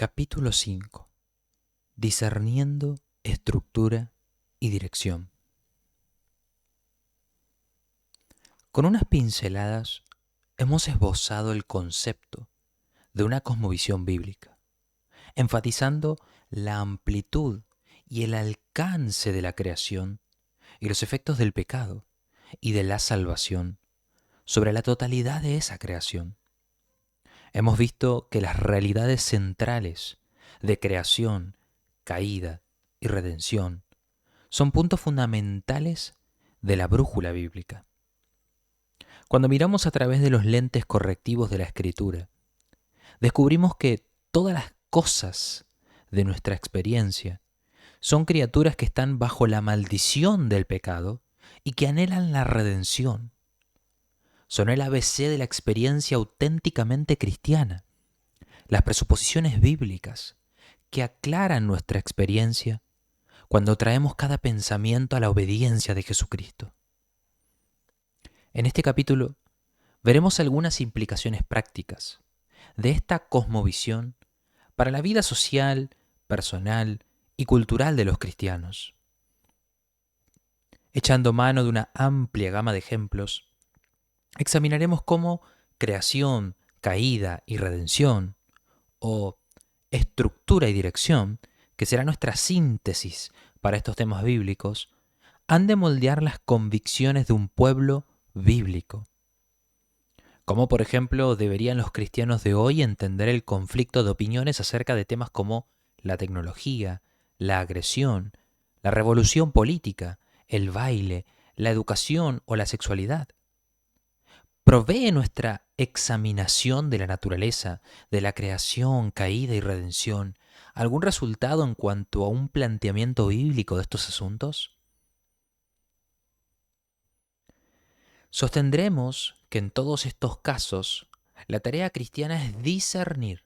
Capítulo 5. Discerniendo estructura y dirección. Con unas pinceladas hemos esbozado el concepto de una cosmovisión bíblica, enfatizando la amplitud y el alcance de la creación y los efectos del pecado y de la salvación sobre la totalidad de esa creación. Hemos visto que las realidades centrales de creación, caída y redención son puntos fundamentales de la brújula bíblica. Cuando miramos a través de los lentes correctivos de la Escritura, descubrimos que todas las cosas de nuestra experiencia son criaturas que están bajo la maldición del pecado y que anhelan la redención. Son el ABC de la experiencia auténticamente cristiana, las presuposiciones bíblicas que aclaran nuestra experiencia cuando traemos cada pensamiento a la obediencia de Jesucristo. En este capítulo veremos algunas implicaciones prácticas de esta cosmovisión para la vida social, personal y cultural de los cristianos. Echando mano de una amplia gama de ejemplos, examinaremos cómo creación, caída y redención, o estructura y dirección, que será nuestra síntesis para estos temas bíblicos, han de moldear las convicciones de un pueblo bíblico. Como por ejemplo deberían los cristianos de hoy entender el conflicto de opiniones acerca de temas como la tecnología, la agresión, la revolución política, el baile, la educación o la sexualidad. ¿Provee nuestra examinación de la naturaleza, de la creación, caída y redención, algún resultado en cuanto a un planteamiento bíblico de estos asuntos? Sostendremos que en todos estos casos la tarea cristiana es discernir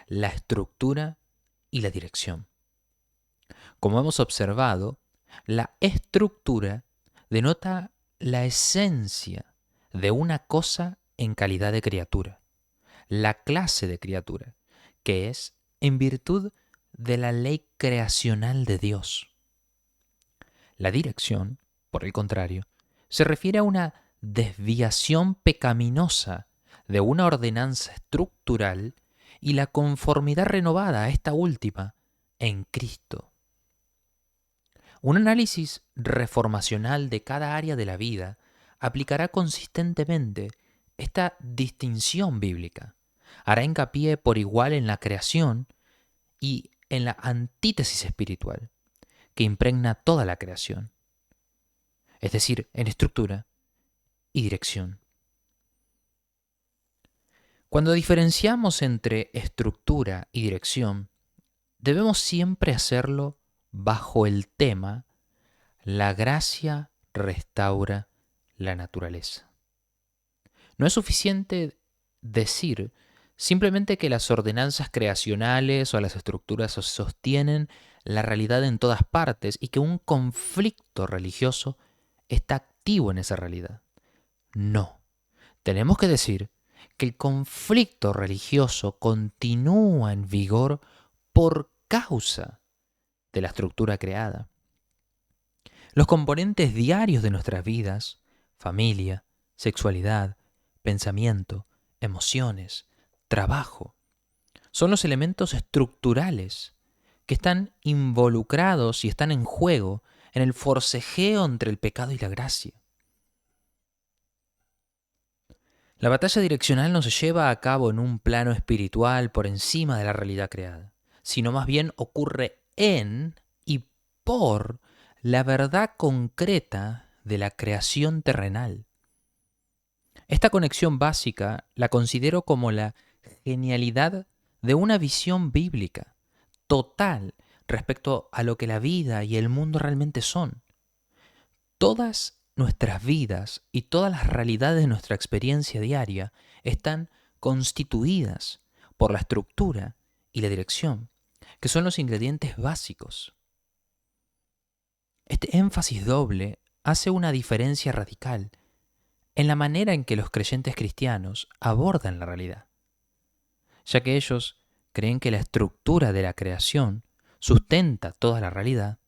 la estructura y la dirección. Como hemos observado, la estructura denota la esencia de una cosa en calidad de criatura, la clase de criatura, que es en virtud de la ley creacional de Dios. La dirección, por el contrario, se refiere a una desviación pecaminosa de una ordenanza estructural y la conformidad renovada a esta última en Cristo. Un análisis reformacional de cada área de la vida aplicará consistentemente esta distinción bíblica. Hará hincapié por igual en la creación y en la antítesis espiritual que impregna toda la creación, es decir, en estructura y dirección. Cuando diferenciamos entre estructura y dirección, debemos siempre hacerlo bajo el tema la gracia restaura la naturaleza. No es suficiente decir simplemente que las ordenanzas creacionales o las estructuras sostienen la realidad en todas partes y que un conflicto religioso está activo en esa realidad. No, tenemos que decir que el conflicto religioso continúa en vigor por causa de la estructura creada. Los componentes diarios de nuestras vidas, familia, sexualidad, pensamiento, emociones, trabajo, son los elementos estructurales que están involucrados y están en juego en el forcejeo entre el pecado y la gracia. La batalla direccional no se lleva a cabo en un plano espiritual por encima de la realidad creada, sino más bien ocurre en y por la verdad concreta de la creación terrenal. Esta conexión básica la considero como la genialidad de una visión bíblica, total respecto a lo que la vida y el mundo realmente son. Todas nuestras vidas y todas las realidades de nuestra experiencia diaria están constituidas por la estructura y la dirección, que son los ingredientes básicos. Este énfasis doble hace una diferencia radical en la manera en que los creyentes cristianos abordan la realidad, ya que ellos creen que la estructura de la creación sustenta toda la realidad,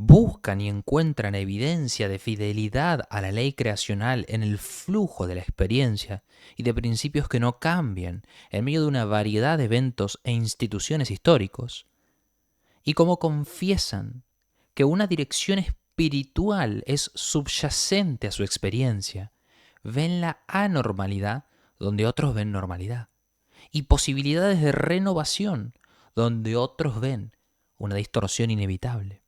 buscan y encuentran evidencia de fidelidad a la ley creacional en el flujo de la experiencia y de principios que no cambian en medio de una variedad de eventos e instituciones históricos, y como confiesan que una dirección espiritual es subyacente a su experiencia, ven la anormalidad donde otros ven normalidad, y posibilidades de renovación donde otros ven una distorsión inevitable.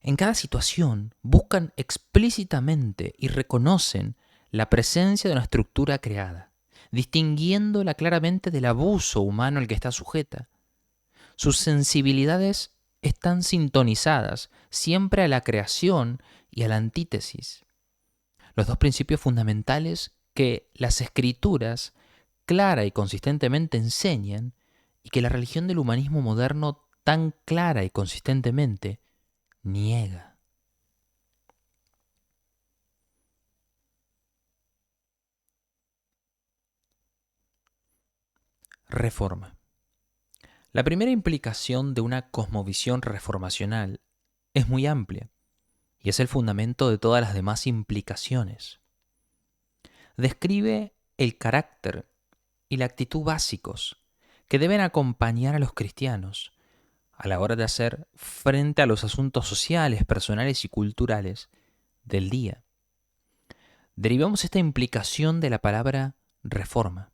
En cada situación buscan explícitamente y reconocen la presencia de una estructura creada, distinguiéndola claramente del abuso humano al que está sujeta. Sus sensibilidades están sintonizadas siempre a la creación y a la antítesis, los dos principios fundamentales que las escrituras clara y consistentemente enseñan y que la religión del humanismo moderno tan clara y consistentemente niega. Reforma. La primera implicación de una cosmovisión reformacional es muy amplia y es el fundamento de todas las demás implicaciones. Describe el carácter y la actitud básicos que deben acompañar a los cristianos a la hora de hacer frente a los asuntos sociales, personales y culturales del día. Derivamos esta implicación de la palabra reforma,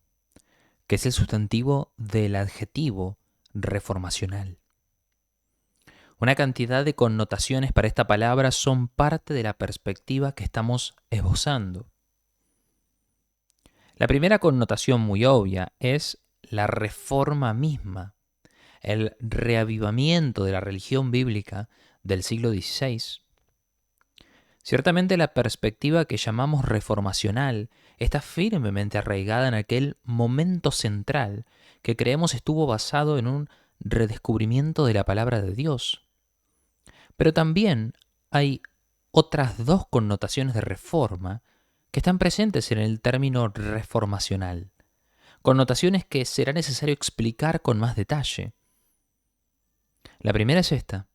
que es el sustantivo del adjetivo reformacional. Una cantidad de connotaciones para esta palabra son parte de la perspectiva que estamos esbozando. La primera connotación muy obvia es la reforma misma, el reavivamiento de la religión bíblica del siglo XVI. Ciertamente la perspectiva que llamamos reformacional está firmemente arraigada en aquel momento central que creemos estuvo basado en un redescubrimiento de la palabra de Dios. Pero también hay otras dos connotaciones de reforma que están presentes en el término reformacional, connotaciones que será necesario explicar con más detalle. La primera es esta.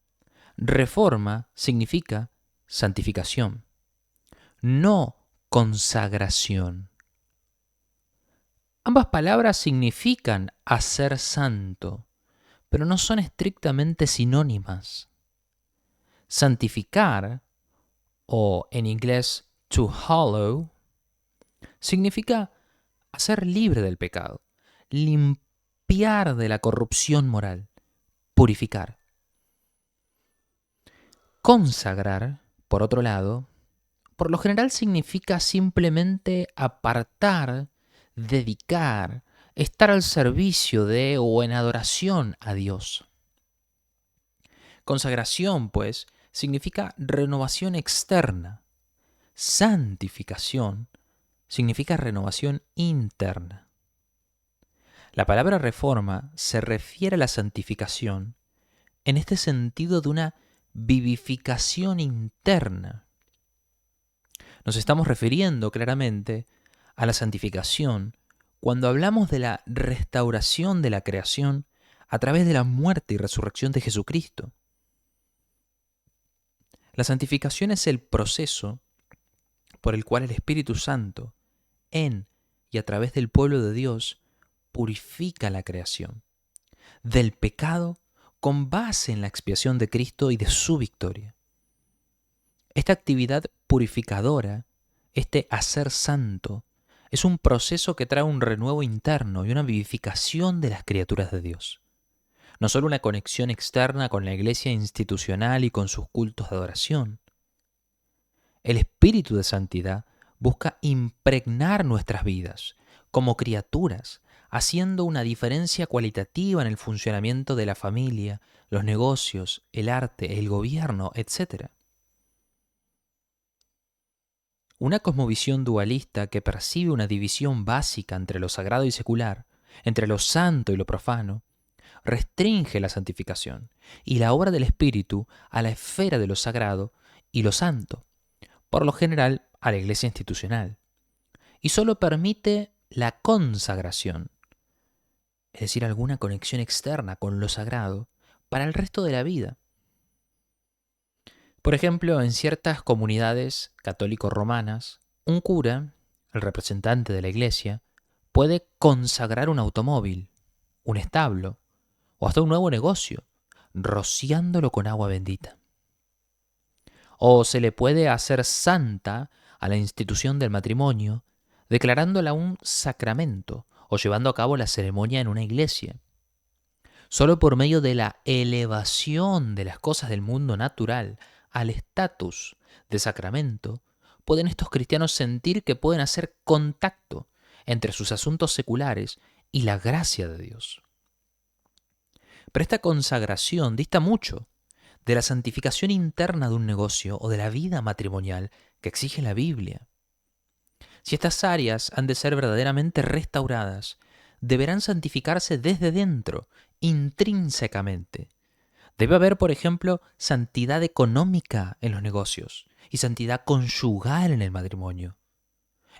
Reforma significa santificación, no consagración. Ambas palabras significan hacer santo, pero no son estrictamente sinónimas. Santificar, o en inglés to hallow, significa hacer libre del pecado, limpiar de la corrupción moral, purificar. Consagrar, por otro lado, por lo general significa simplemente apartar, dedicar, estar al servicio de o en adoración a Dios. Consagración, pues, significa renovación externa. Santificación significa renovación interna. La palabra reforma se refiere a la santificación en este sentido de una vivificación interna. Nos estamos refiriendo claramente a la santificación cuando hablamos de la restauración de la creación a través de la muerte y resurrección de Jesucristo. La santificación es el proceso por el cual el Espíritu Santo, en y a través del pueblo de Dios, purifica la creación del pecado con base en la expiación de Cristo y de su victoria. Esta actividad purificadora, este hacer santo, es un proceso que trae un renuevo interno y una vivificación de las criaturas de Dios. No solo una conexión externa con la iglesia institucional y con sus cultos de adoración. El espíritu de santidad busca impregnar nuestras vidas como criaturas, haciendo una diferencia cualitativa en el funcionamiento de la familia, los negocios, el arte, el gobierno, etc. Una cosmovisión dualista que percibe una división básica entre lo sagrado y secular, entre lo santo y lo profano, restringe la santificación y la obra del Espíritu a la esfera de lo sagrado y lo santo, por lo general a la iglesia institucional, y solo permite la consagración, es decir, alguna conexión externa con lo sagrado, para el resto de la vida. Por ejemplo, en ciertas comunidades católico-romanas, un cura, el representante de la iglesia, puede consagrar un automóvil, un establo o hasta un nuevo negocio, rociándolo con agua bendita. O se le puede hacer santa a la institución del matrimonio, declarándola un sacramento o llevando a cabo la ceremonia en una iglesia. Solo por medio de la elevación de las cosas del mundo natural al estatus de sacramento, pueden estos cristianos sentir que pueden hacer contacto entre sus asuntos seculares y la gracia de Dios. Pero esta consagración dista mucho de la santificación interna de un negocio o de la vida matrimonial que exige la Biblia. Si estas áreas han de ser verdaderamente restauradas, deberán santificarse desde dentro, intrínsecamente. Debe haber, por ejemplo, santidad económica en los negocios y santidad conyugal en el matrimonio.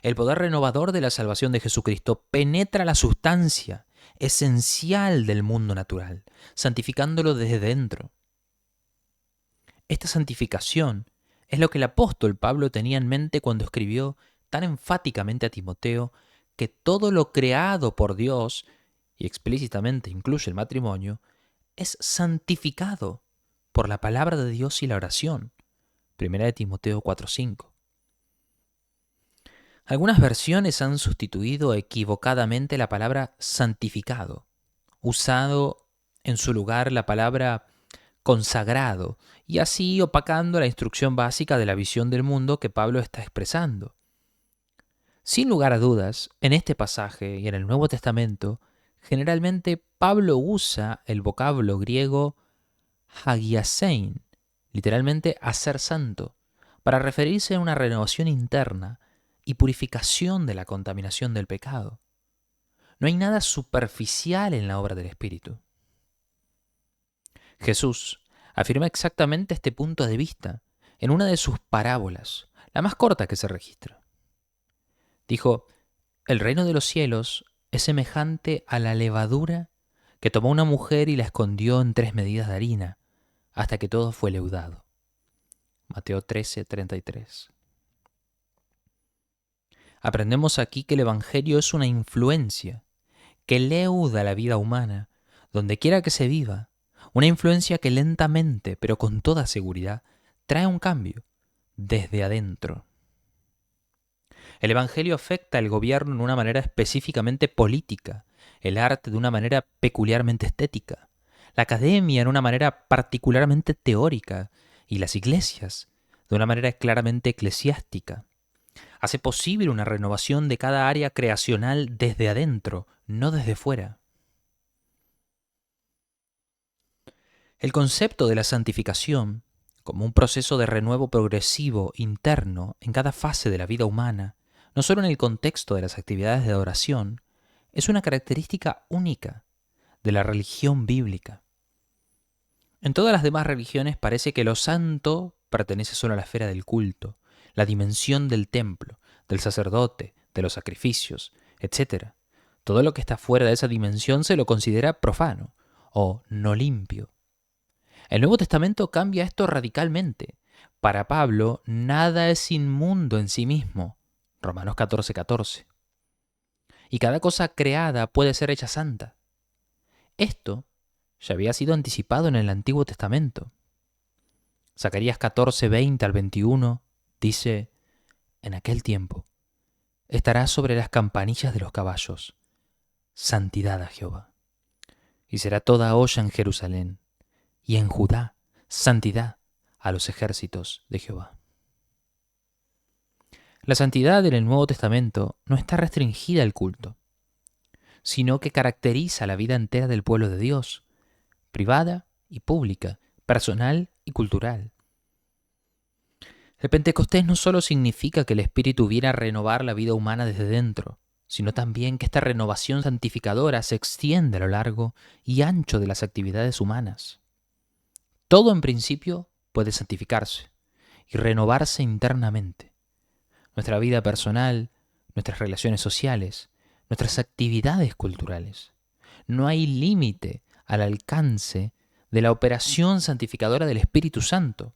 El poder renovador de la salvación de Jesucristo penetra la sustancia esencial del mundo natural, santificándolo desde dentro. Esta santificación es lo que el apóstol Pablo tenía en mente cuando escribió tan enfáticamente a Timoteo que todo lo creado por Dios, y explícitamente incluye el matrimonio, es santificado por la palabra de Dios y la oración. 1 Timoteo 4:5. Algunas versiones han sustituido equivocadamente la palabra santificado, usado en su lugar la palabra consagrado, y así opacando la instrucción básica de la visión del mundo que Pablo está expresando. Sin lugar a dudas, en este pasaje y en el Nuevo Testamento, generalmente Pablo usa el vocablo griego hagiasein, literalmente hacer santo, para referirse a una renovación interna y purificación de la contaminación del pecado. No hay nada superficial en la obra del Espíritu. Jesús afirma exactamente este punto de vista en una de sus parábolas, la más corta que se registra. Dijo, el reino de los cielos es semejante a la levadura que tomó una mujer y la escondió en 3 medidas de harina, hasta que todo fue leudado. Mateo 13:33. Aprendemos aquí que el Evangelio es una influencia que leuda la vida humana, donde quiera que se viva, una influencia que lentamente, pero con toda seguridad, trae un cambio desde adentro. El Evangelio afecta el gobierno en una manera específicamente política, el arte de una manera peculiarmente estética, la academia en una manera particularmente teórica y las iglesias de una manera claramente eclesiástica. Hace posible una renovación de cada área creacional desde adentro, no desde fuera. El concepto de la santificación, como un proceso de renuevo progresivo interno en cada fase de la vida humana, no solo en el contexto de las actividades de adoración, es una característica única de la religión bíblica. En todas las demás religiones parece que lo santo pertenece solo a la esfera del culto, la dimensión del templo, del sacerdote, de los sacrificios, etc. Todo lo que está fuera de esa dimensión se lo considera profano o no limpio. El Nuevo Testamento cambia esto radicalmente. Para Pablo, nada es inmundo en sí mismo. Romanos 14:14. Y cada cosa creada puede ser hecha santa. Esto ya había sido anticipado en el Antiguo Testamento. Zacarías 14:20 al 21 dice, en aquel tiempo estará sobre las campanillas de los caballos, santidad a Jehová. Y será toda olla en Jerusalén, y en Judá, santidad a los ejércitos de Jehová. La santidad en el Nuevo Testamento no está restringida al culto, sino que caracteriza la vida entera del pueblo de Dios, privada y pública, personal y cultural. El Pentecostés no solo significa que el Espíritu viene a renovar la vida humana desde dentro, sino también que esta renovación santificadora se extiende a lo largo y ancho de las actividades humanas. Todo en principio puede santificarse y renovarse internamente. Nuestra vida personal, nuestras relaciones sociales, nuestras actividades culturales. No hay límite al alcance de la operación santificadora del Espíritu Santo.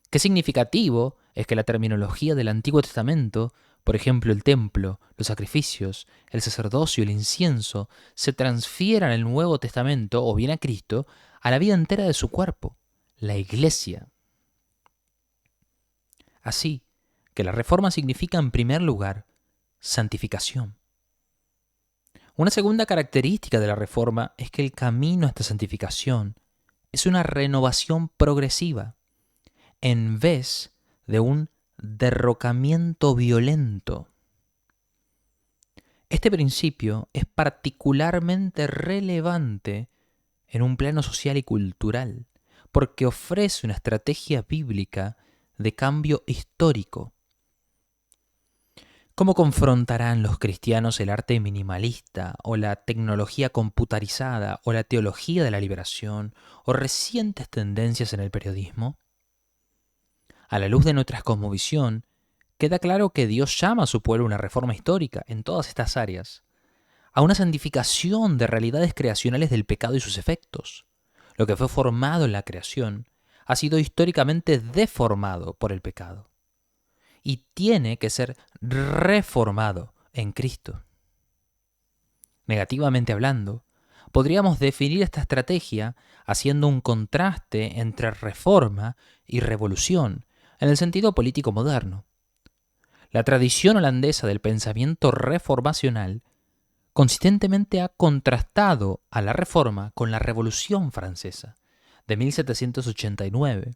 Qué significativo es que la terminología del Antiguo Testamento, por ejemplo el templo, los sacrificios, el sacerdocio, el incienso, se transfieran al Nuevo Testamento, o bien a Cristo, a la vida entera de su cuerpo, la Iglesia. Así que la reforma significa, en primer lugar, santificación. Una segunda característica de la reforma es que el camino a esta santificación es una renovación progresiva, en vez de un derrocamiento violento. Este principio es particularmente relevante en un plano social y cultural, porque ofrece una estrategia bíblica de cambio histórico. ¿Cómo confrontarán los cristianos el arte minimalista, o la tecnología computarizada, o la teología de la liberación, o recientes tendencias en el periodismo? A la luz de nuestra cosmovisión, queda claro que Dios llama a su pueblo a una reforma histórica en todas estas áreas, a una santificación de realidades creacionales del pecado y sus efectos. Lo que fue formado en la creación ha sido históricamente deformado por el pecado y tiene que ser reformado en Cristo. Negativamente hablando, podríamos definir esta estrategia haciendo un contraste entre reforma y revolución en el sentido político moderno. La tradición holandesa del pensamiento reformacional consistentemente ha contrastado a la Reforma con la Revolución Francesa de 1789,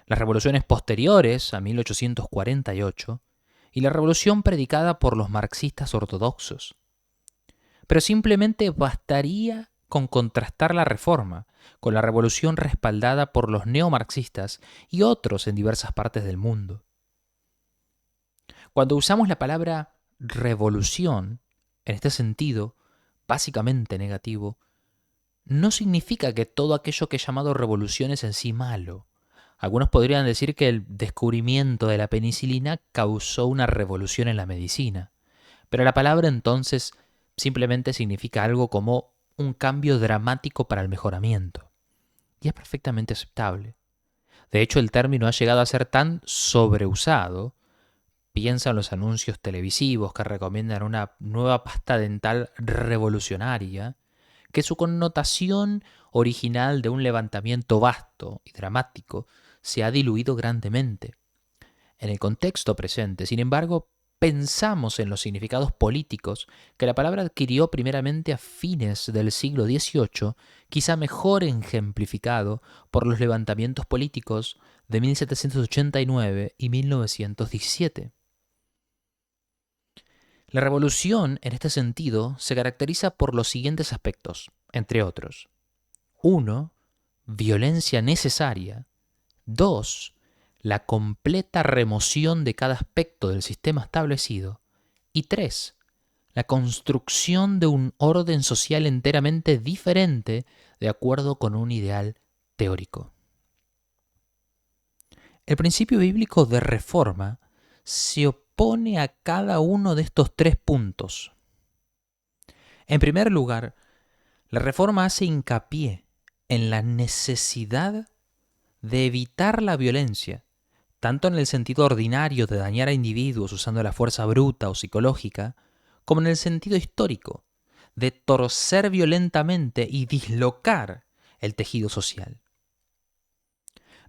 las revoluciones posteriores a 1848 y la revolución predicada por los marxistas ortodoxos. Pero simplemente bastaría con contrastar la Reforma con la revolución respaldada por los neomarxistas y otros en diversas partes del mundo. Cuando usamos la palabra revolución, en este sentido, básicamente negativo, no significa que todo aquello que es llamado revolución es en sí malo. Algunos podrían decir que el descubrimiento de la penicilina causó una revolución en la medicina, pero la palabra entonces simplemente significa algo como un cambio dramático para el mejoramiento. Y es perfectamente aceptable. De hecho, el término ha llegado a ser tan sobreusado. Piensa en los anuncios televisivos que recomiendan una nueva pasta dental revolucionaria, que su connotación original de un levantamiento vasto y dramático se ha diluido grandemente. En el contexto presente, sin embargo, pensamos en los significados políticos que la palabra adquirió primeramente a fines del siglo XVIII, quizá mejor ejemplificado por los levantamientos políticos de 1789 y 1917. La revolución, en este sentido, se caracteriza por los siguientes aspectos, entre otros. 1. Violencia necesaria. 2. La completa remoción de cada aspecto del sistema establecido. Y 3. La construcción de un orden social enteramente diferente de acuerdo con un ideal teórico. El principio bíblico de reforma se opone a cada uno de estos tres puntos. En primer lugar, la reforma hace hincapié en la necesidad de evitar la violencia, tanto en el sentido ordinario de dañar a individuos usando la fuerza bruta o psicológica, como en el sentido histórico, de torcer violentamente y dislocar el tejido social.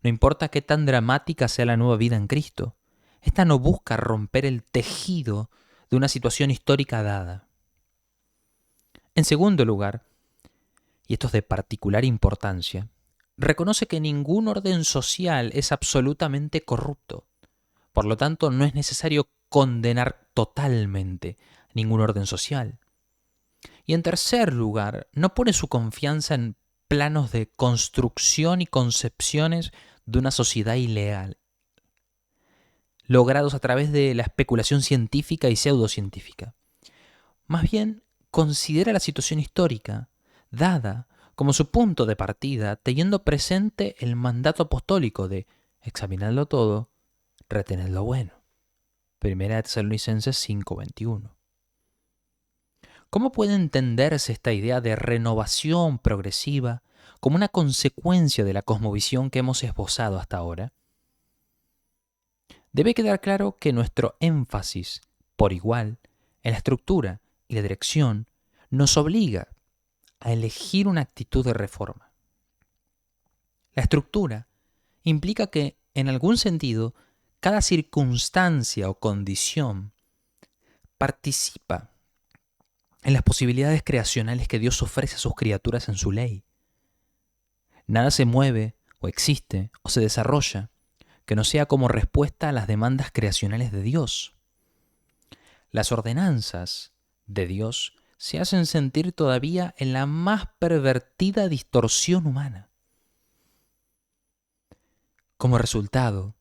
No importa qué tan dramática sea la nueva vida en Cristo, esta no busca romper el tejido de una situación histórica dada. En segundo lugar, y esto es de particular importancia, reconoce que ningún orden social es absolutamente corrupto. Por lo tanto, no es necesario condenar totalmente ningún orden social. Y en tercer lugar, no pone su confianza en planos de construcción y concepciones de una sociedad ilegal, logrados a través de la especulación científica y pseudocientífica. Más bien, considera la situación histórica, dada como su punto de partida, teniendo presente el mandato apostólico de examinadlo todo, retened lo bueno. 1 Tesalonicenses 5:21. ¿Cómo puede entenderse esta idea de renovación progresiva como una consecuencia de la cosmovisión que hemos esbozado hasta ahora? Debe quedar claro que nuestro énfasis, por igual, en la estructura y la dirección, nos obliga a elegir una actitud de reforma. La estructura implica que, en algún sentido, cada circunstancia o condición participa en las posibilidades creacionales que Dios ofrece a sus criaturas en su ley. Nada se mueve, o existe, o se desarrolla que no sea como respuesta a las demandas creacionales de Dios. Las ordenanzas de Dios se hacen sentir todavía en la más pervertida distorsión humana. Como resultado,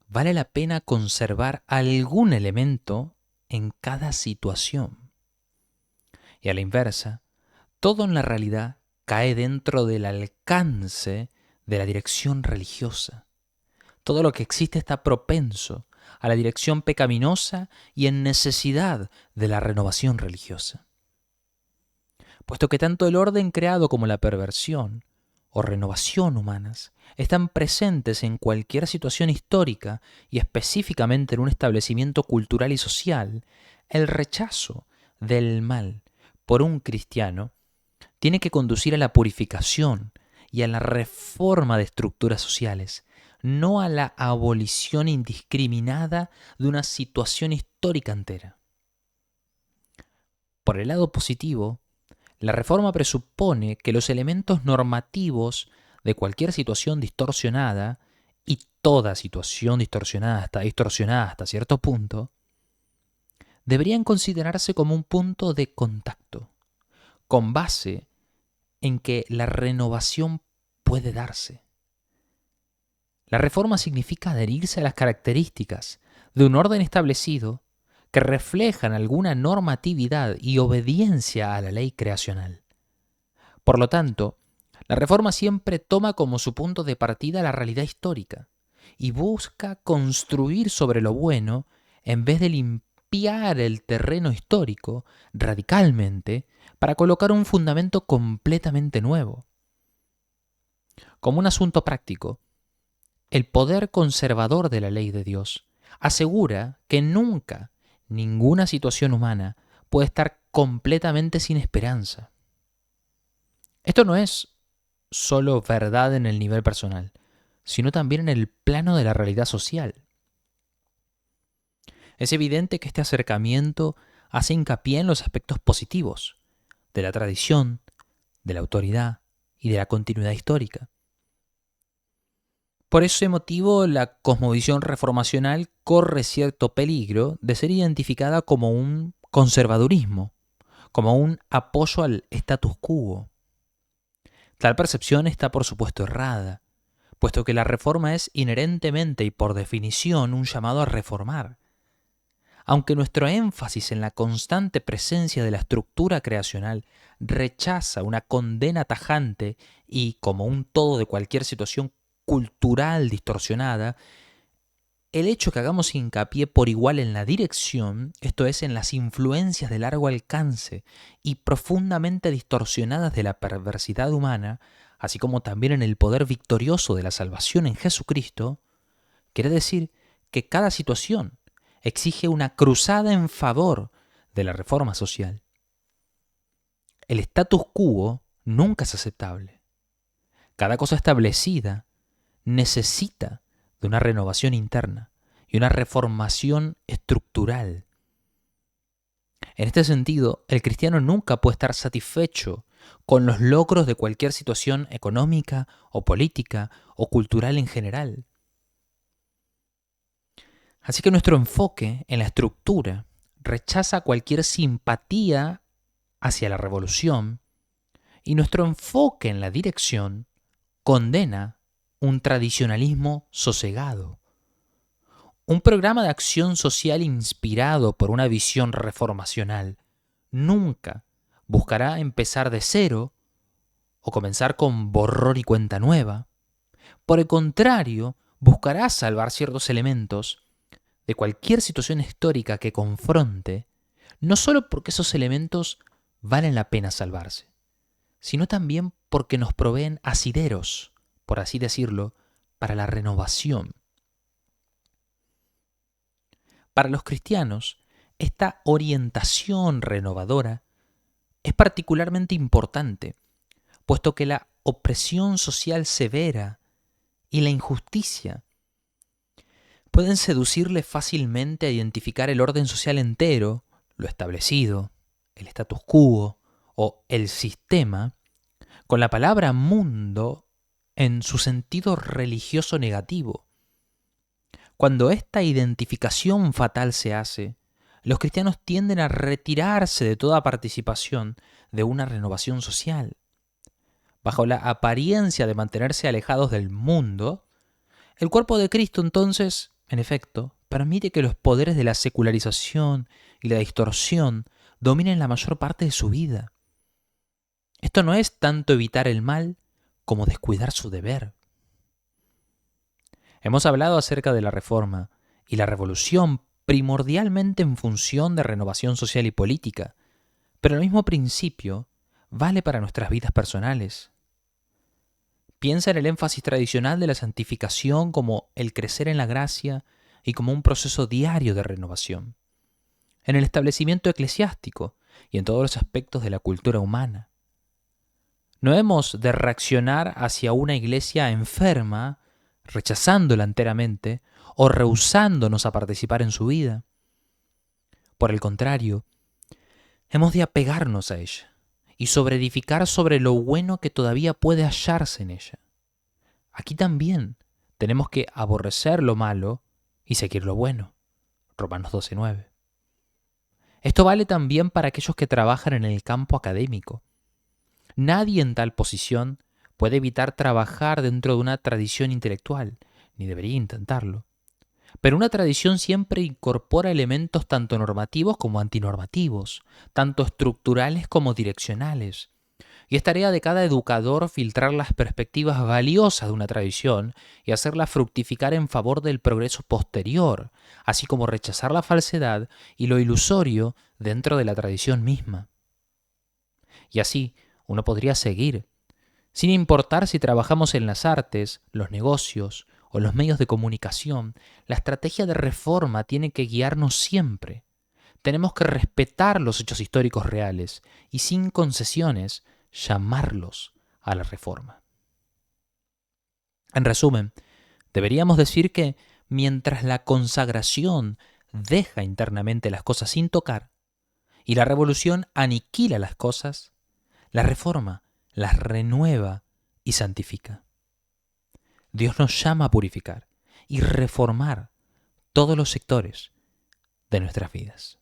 vale la pena conservar algún elemento en cada situación. Y a la inversa, todo en la realidad cae dentro del alcance de la dirección religiosa. Todo lo que existe está propenso a la dirección pecaminosa y en necesidad de la renovación religiosa. Puesto que tanto el orden creado como la perversión o renovación humanas están presentes en cualquier situación histórica y específicamente en un establecimiento cultural y social, el rechazo del mal por un cristiano tiene que conducir a la purificación y a la reforma de estructuras sociales, no a la abolición indiscriminada de una situación histórica entera. Por el lado positivo, la reforma presupone que los elementos normativos de cualquier situación distorsionada, y toda situación distorsionada hasta cierto punto, deberían considerarse como un punto de contacto, con base en que la renovación puede darse. La reforma significa adherirse a las características de un orden establecido que reflejan alguna normatividad y obediencia a la ley creacional. Por lo tanto, la reforma siempre toma como su punto de partida la realidad histórica y busca construir sobre lo bueno en vez de limpiar el terreno histórico radicalmente para colocar un fundamento completamente nuevo. Como un asunto práctico, el poder conservador de la ley de Dios asegura que nunca ninguna situación humana puede estar completamente sin esperanza. Esto no es solo verdad en el nivel personal, sino también en el plano de la realidad social. Es evidente que este acercamiento hace hincapié en los aspectos positivos de la tradición, de la autoridad y de la continuidad histórica. Por ese motivo, la cosmovisión reformacional corre cierto peligro de ser identificada como un conservadurismo, como un apoyo al status quo. Tal percepción está por supuesto errada, puesto que la reforma es inherentemente y por definición un llamado a reformar. Aunque nuestro énfasis en la constante presencia de la estructura creacional rechaza una condena tajante y, como un todo de cualquier situación cultural distorsionada, el hecho que hagamos hincapié por igual en la dirección, esto es, en las influencias de largo alcance y profundamente distorsionadas de la perversidad humana, así como también en el poder victorioso de la salvación en Jesucristo, quiere decir que cada situación exige una cruzada en favor de la reforma social. El status quo nunca es aceptable. Cada cosa establecida necesita de una renovación interna y una reformación estructural. En este sentido, el cristiano nunca puede estar satisfecho con los logros de cualquier situación económica o política o cultural en general. Así que nuestro enfoque en la estructura rechaza cualquier simpatía hacia la revolución y nuestro enfoque en la dirección condena un tradicionalismo sosegado. Un programa de acción social inspirado por una visión reformacional nunca buscará empezar de cero o comenzar con borrón y cuenta nueva. Por el contrario, buscará salvar ciertos elementos de cualquier situación histórica que confronte, no solo porque esos elementos valen la pena salvarse, sino también porque nos proveen asideros, por así decirlo, para la renovación. Para los cristianos, esta orientación renovadora es particularmente importante, puesto que la opresión social severa y la injusticia pueden seducirle fácilmente a identificar el orden social entero, lo establecido, el status quo o el sistema, con la palabra mundo en su sentido religioso negativo. Cuando esta identificación fatal se hace, los cristianos tienden a retirarse de toda participación de una renovación social. Bajo la apariencia de mantenerse alejados del mundo, el cuerpo de Cristo entonces, en efecto, permite que los poderes de la secularización y la distorsión dominen la mayor parte de su vida. Esto no es tanto evitar el mal como descuidar su deber. Hemos hablado acerca de la Reforma y la Revolución primordialmente en función de renovación social y política, pero el mismo principio vale para nuestras vidas personales. Piensa en el énfasis tradicional de la santificación como el crecer en la gracia y como un proceso diario de renovación, en el establecimiento eclesiástico y en todos los aspectos de la cultura humana. No hemos de reaccionar hacia una iglesia enferma, rechazándola enteramente o rehusándonos a participar en su vida. Por el contrario, hemos de apegarnos a ella y sobreedificar sobre lo bueno que todavía puede hallarse en ella. Aquí también tenemos que aborrecer lo malo y seguir lo bueno. Romanos 12:9. Esto vale también para aquellos que trabajan en el campo académico. Nadie en tal posición puede evitar trabajar dentro de una tradición intelectual, ni debería intentarlo. Pero una tradición siempre incorpora elementos tanto normativos como antinormativos, tanto estructurales como direccionales. Y es tarea de cada educador filtrar las perspectivas valiosas de una tradición y hacerla fructificar en favor del progreso posterior, así como rechazar la falsedad y lo ilusorio dentro de la tradición misma. Y así uno podría seguir, sin importar si trabajamos en las artes, los negocios o los medios de comunicación. La estrategia de reforma tiene que guiarnos siempre. Tenemos que respetar los hechos históricos reales y sin concesiones llamarlos a la reforma. En resumen, deberíamos decir que mientras la consagración deja internamente las cosas sin tocar y la revolución aniquila las cosas, la reforma las renueva y santifica. Dios nos llama a purificar y reformar todos los sectores de nuestras vidas.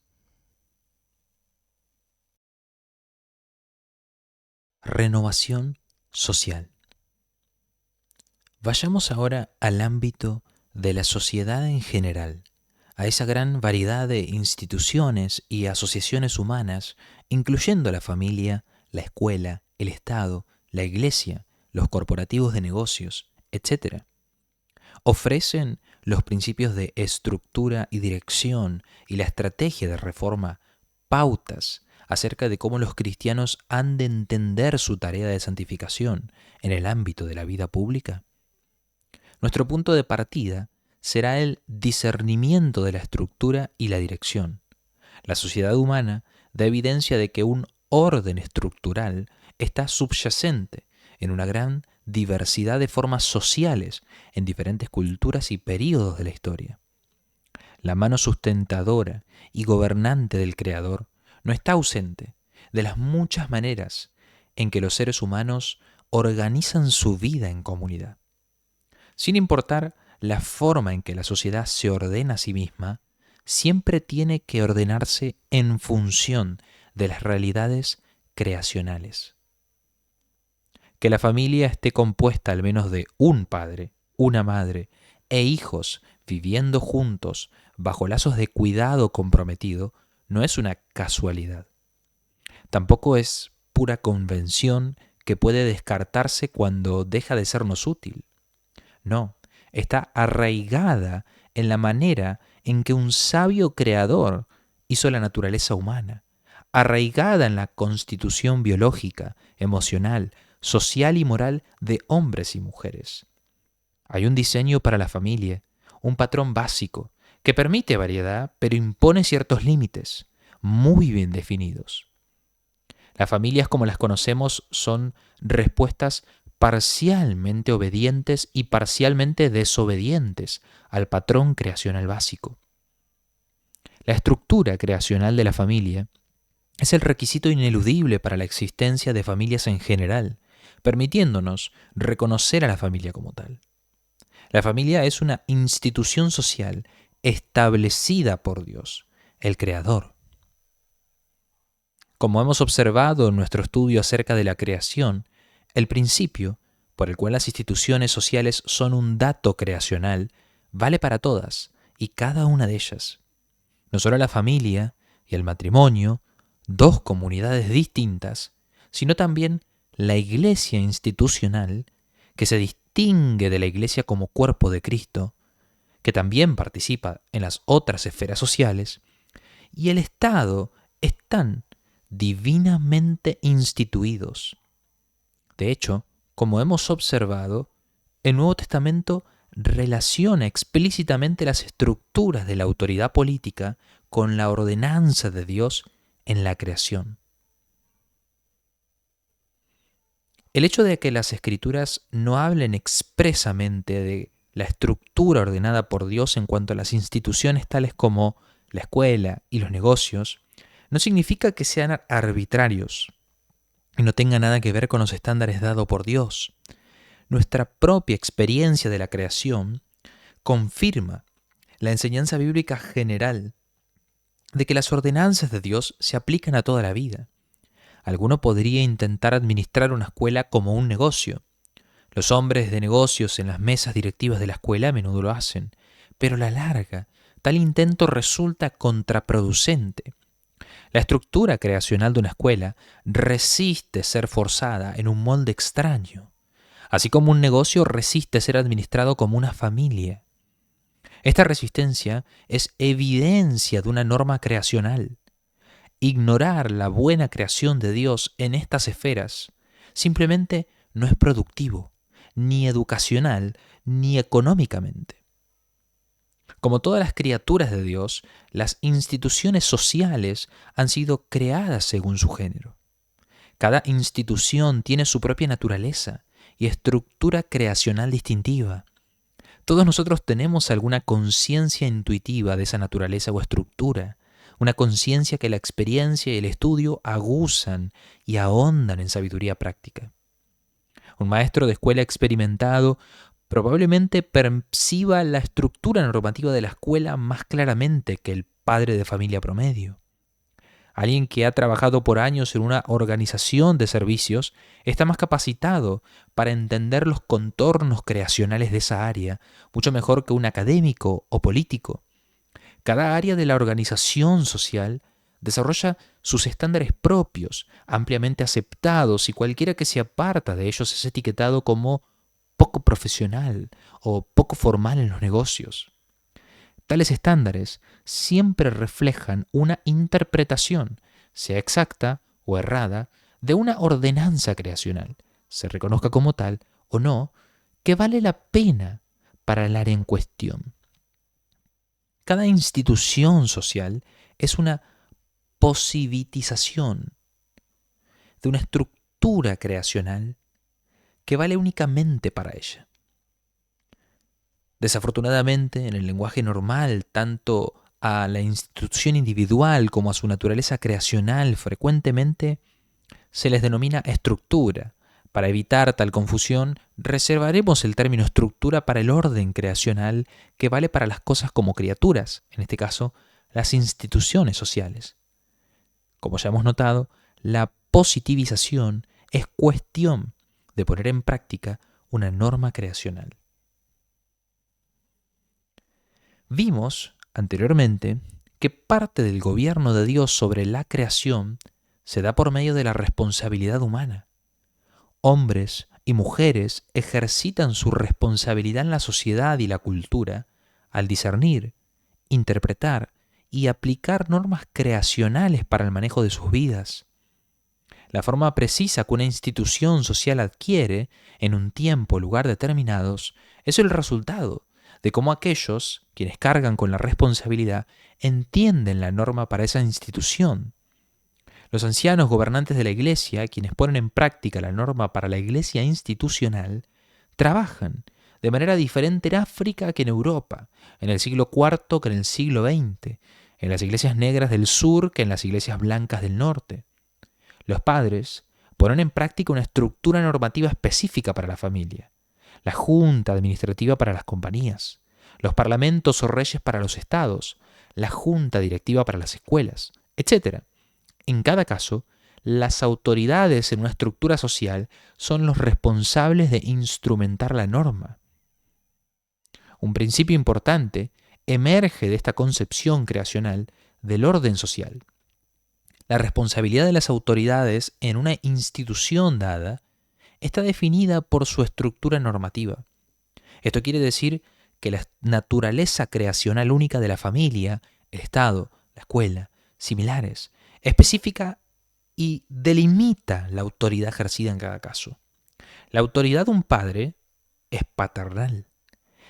Renovación social. Vayamos ahora al ámbito de la sociedad en general, a esa gran variedad de instituciones y asociaciones humanas, incluyendo la familia, la escuela, el Estado, la iglesia, los corporativos de negocios, etc. Ofrecen los principios de estructura y dirección y la estrategia de reforma pautas acerca de cómo los cristianos han de entender su tarea de santificación en el ámbito de la vida pública. Nuestro punto de partida será el discernimiento de la estructura y la dirección. La sociedad humana da evidencia de que un orden estructural está subyacente en una gran diversidad de formas sociales en diferentes culturas y períodos de la historia. La mano sustentadora y gobernante del Creador no está ausente de las muchas maneras en que los seres humanos organizan su vida en comunidad. Sin importar la forma en que la sociedad se ordena a sí misma, siempre tiene que ordenarse en función de las realidades creacionales. Que la familia esté compuesta al menos de un padre, una madre e hijos viviendo juntos bajo lazos de cuidado comprometido no es una casualidad. Tampoco es pura convención que puede descartarse cuando deja de sernos útil. No, está arraigada en la manera en que un sabio creador hizo la naturaleza humana, arraigada en la constitución biológica, emocional, social y moral de hombres y mujeres. Hay un diseño para la familia, un patrón básico, que permite variedad, pero impone ciertos límites, muy bien definidos. Las familias como las conocemos son respuestas parcialmente obedientes y parcialmente desobedientes al patrón creacional básico. La estructura creacional de la familia es el requisito ineludible para la existencia de familias en general, permitiéndonos reconocer a la familia como tal. La familia es una institución social establecida por Dios, el Creador. Como hemos observado en nuestro estudio acerca de la creación, el principio por el cual las instituciones sociales son un dato creacional vale para todas y cada una de ellas. No solo la familia y el matrimonio, dos comunidades distintas, sino también la iglesia institucional, que se distingue de la iglesia como cuerpo de Cristo, que también participa en las otras esferas sociales, y el Estado están divinamente instituidos. De hecho, como hemos observado, el Nuevo Testamento relaciona explícitamente las estructuras de la autoridad política con la ordenanza de Dios en la creación. El hecho de que las Escrituras no hablen expresamente de la estructura ordenada por Dios en cuanto a las instituciones tales como la escuela y los negocios, no significa que sean arbitrarios y no tenga nada que ver con los estándares dados por Dios. Nuestra propia experiencia de la creación confirma la enseñanza bíblica general de que las ordenanzas de Dios se aplican a toda la vida. Alguno podría intentar administrar una escuela como un negocio. Los hombres de negocios en las mesas directivas de la escuela a menudo lo hacen, pero a la larga, tal intento resulta contraproducente. La estructura creacional de una escuela resiste ser forzada en un molde extraño, así como un negocio resiste ser administrado como una familia. Esta resistencia es evidencia de una norma creacional. Ignorar la buena creación de Dios en estas esferas simplemente no es productivo, ni educacional, ni económicamente. Como todas las criaturas de Dios, las instituciones sociales han sido creadas según su género. Cada institución tiene su propia naturaleza y estructura creacional distintiva. Todos nosotros tenemos alguna conciencia intuitiva de esa naturaleza o estructura, una conciencia que la experiencia y el estudio aguzan y ahondan en sabiduría práctica. Un maestro de escuela experimentado probablemente perciba la estructura normativa de la escuela más claramente que el padre de familia promedio. Alguien que ha trabajado por años en una organización de servicios está más capacitado para entender los contornos creacionales de esa área, mucho mejor que un académico o político. Cada área de la organización social desarrolla sus estándares propios, ampliamente aceptados, y cualquiera que se aparta de ellos es etiquetado como poco profesional o poco formal en los negocios. Tales estándares siempre reflejan una interpretación, sea exacta o errada, de una ordenanza creacional, se reconozca como tal o no, que vale la pena para el área en cuestión. Cada institución social es una positivización de una estructura creacional que vale únicamente para ella. Desafortunadamente, en el lenguaje normal, tanto a la institución individual como a su naturaleza creacional frecuentemente se les denomina estructura. Para evitar tal confusión, reservaremos el término estructura para el orden creacional que vale para las cosas como criaturas, en este caso, las instituciones sociales. Como ya hemos notado, la positivización es cuestión de poner en práctica una norma creacional. Vimos anteriormente que parte del gobierno de Dios sobre la creación se da por medio de la responsabilidad humana. Hombres y mujeres ejercitan su responsabilidad en la sociedad y la cultura al discernir, interpretar y aplicar normas creacionales para el manejo de sus vidas. La forma precisa que una institución social adquiere en un tiempo o lugar determinados es el resultado de cómo aquellos, quienes cargan con la responsabilidad, entienden la norma para esa institución. Los ancianos gobernantes de la Iglesia, quienes ponen en práctica la norma para la Iglesia institucional, trabajan de manera diferente en África que en Europa, en el siglo IV que en el siglo XX, en las iglesias negras del sur que en las iglesias blancas del norte. Los padres ponen en práctica una estructura normativa específica para la familia, la junta administrativa para las compañías, los parlamentos o reyes para los estados, la junta directiva para las escuelas, etc. En cada caso, las autoridades en una estructura social son los responsables de instrumentar la norma. Un principio importante emerge de esta concepción creacional del orden social. La responsabilidad de las autoridades en una institución dada está definida por su estructura normativa. Esto quiere decir que la naturaleza creacional única de la familia, el Estado, la escuela, similares, específica y delimita la autoridad ejercida en cada caso. La autoridad de un padre es paternal.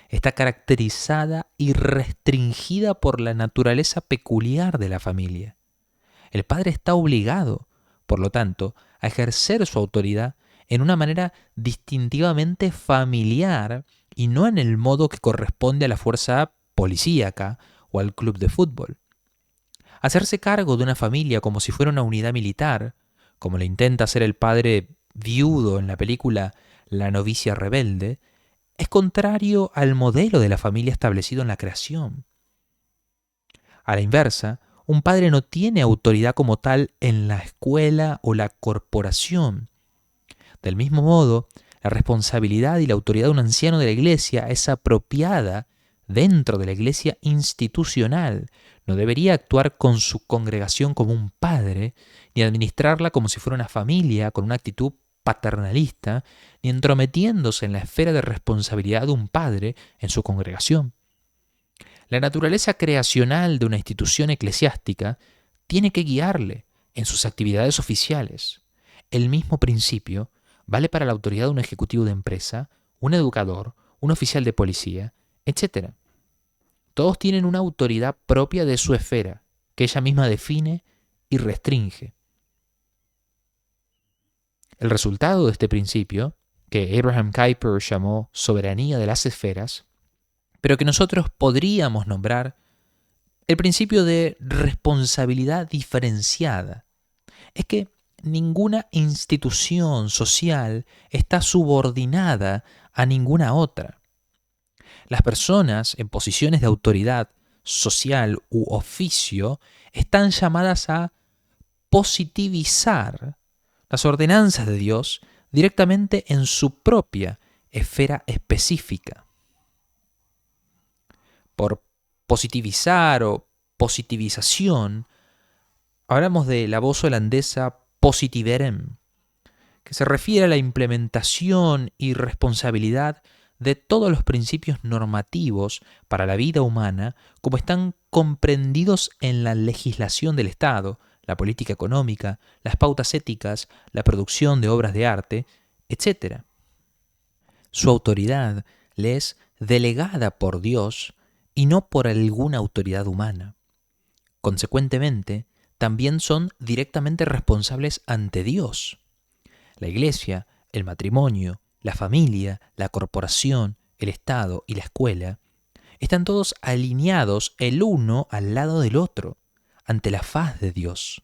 Está caracterizada y restringida por la naturaleza peculiar de la familia. El padre está obligado, por lo tanto, a ejercer su autoridad en una manera distintivamente familiar y no en el modo que corresponde a la fuerza policíaca o al club de fútbol. Hacerse cargo de una familia como si fuera una unidad militar, como lo intenta hacer el padre viudo en la película La novicia rebelde, es contrario al modelo de la familia establecido en la creación. A la inversa, un padre no tiene autoridad como tal en la escuela o la corporación. Del mismo modo, la responsabilidad y la autoridad de un anciano de la iglesia es apropiada dentro de la iglesia institucional. No debería actuar con su congregación como un padre, ni administrarla como si fuera una familia con una actitud paternalista, ni entrometiéndose en la esfera de responsabilidad de un padre en su congregación. La naturaleza creacional de una institución eclesiástica tiene que guiarle en sus actividades oficiales. El mismo principio vale para la autoridad de un ejecutivo de empresa, un educador, un oficial de policía, etc. Todos tienen una autoridad propia de su esfera, que ella misma define y restringe. El resultado de este principio, que Abraham Kuyper llamó soberanía de las esferas, pero que nosotros podríamos nombrar el principio de responsabilidad diferenciada, es que ninguna institución social está subordinada a ninguna otra. Las personas en posiciones de autoridad social u oficio están llamadas a positivizar las ordenanzas de Dios directamente en su propia esfera específica. Por positivizar o positivización, hablamos de la voz holandesa positiveren, que se refiere a la implementación y responsabilidad de todos los principios normativos para la vida humana como están comprendidos en la legislación del Estado, la política económica, las pautas éticas, la producción de obras de arte, etc. Su autoridad le es delegada por Dios y no por alguna autoridad humana. Consecuentemente, también son directamente responsables ante Dios. La Iglesia, el matrimonio, la familia, la corporación, el Estado y la escuela están todos alineados el uno al lado del otro, ante la faz de Dios.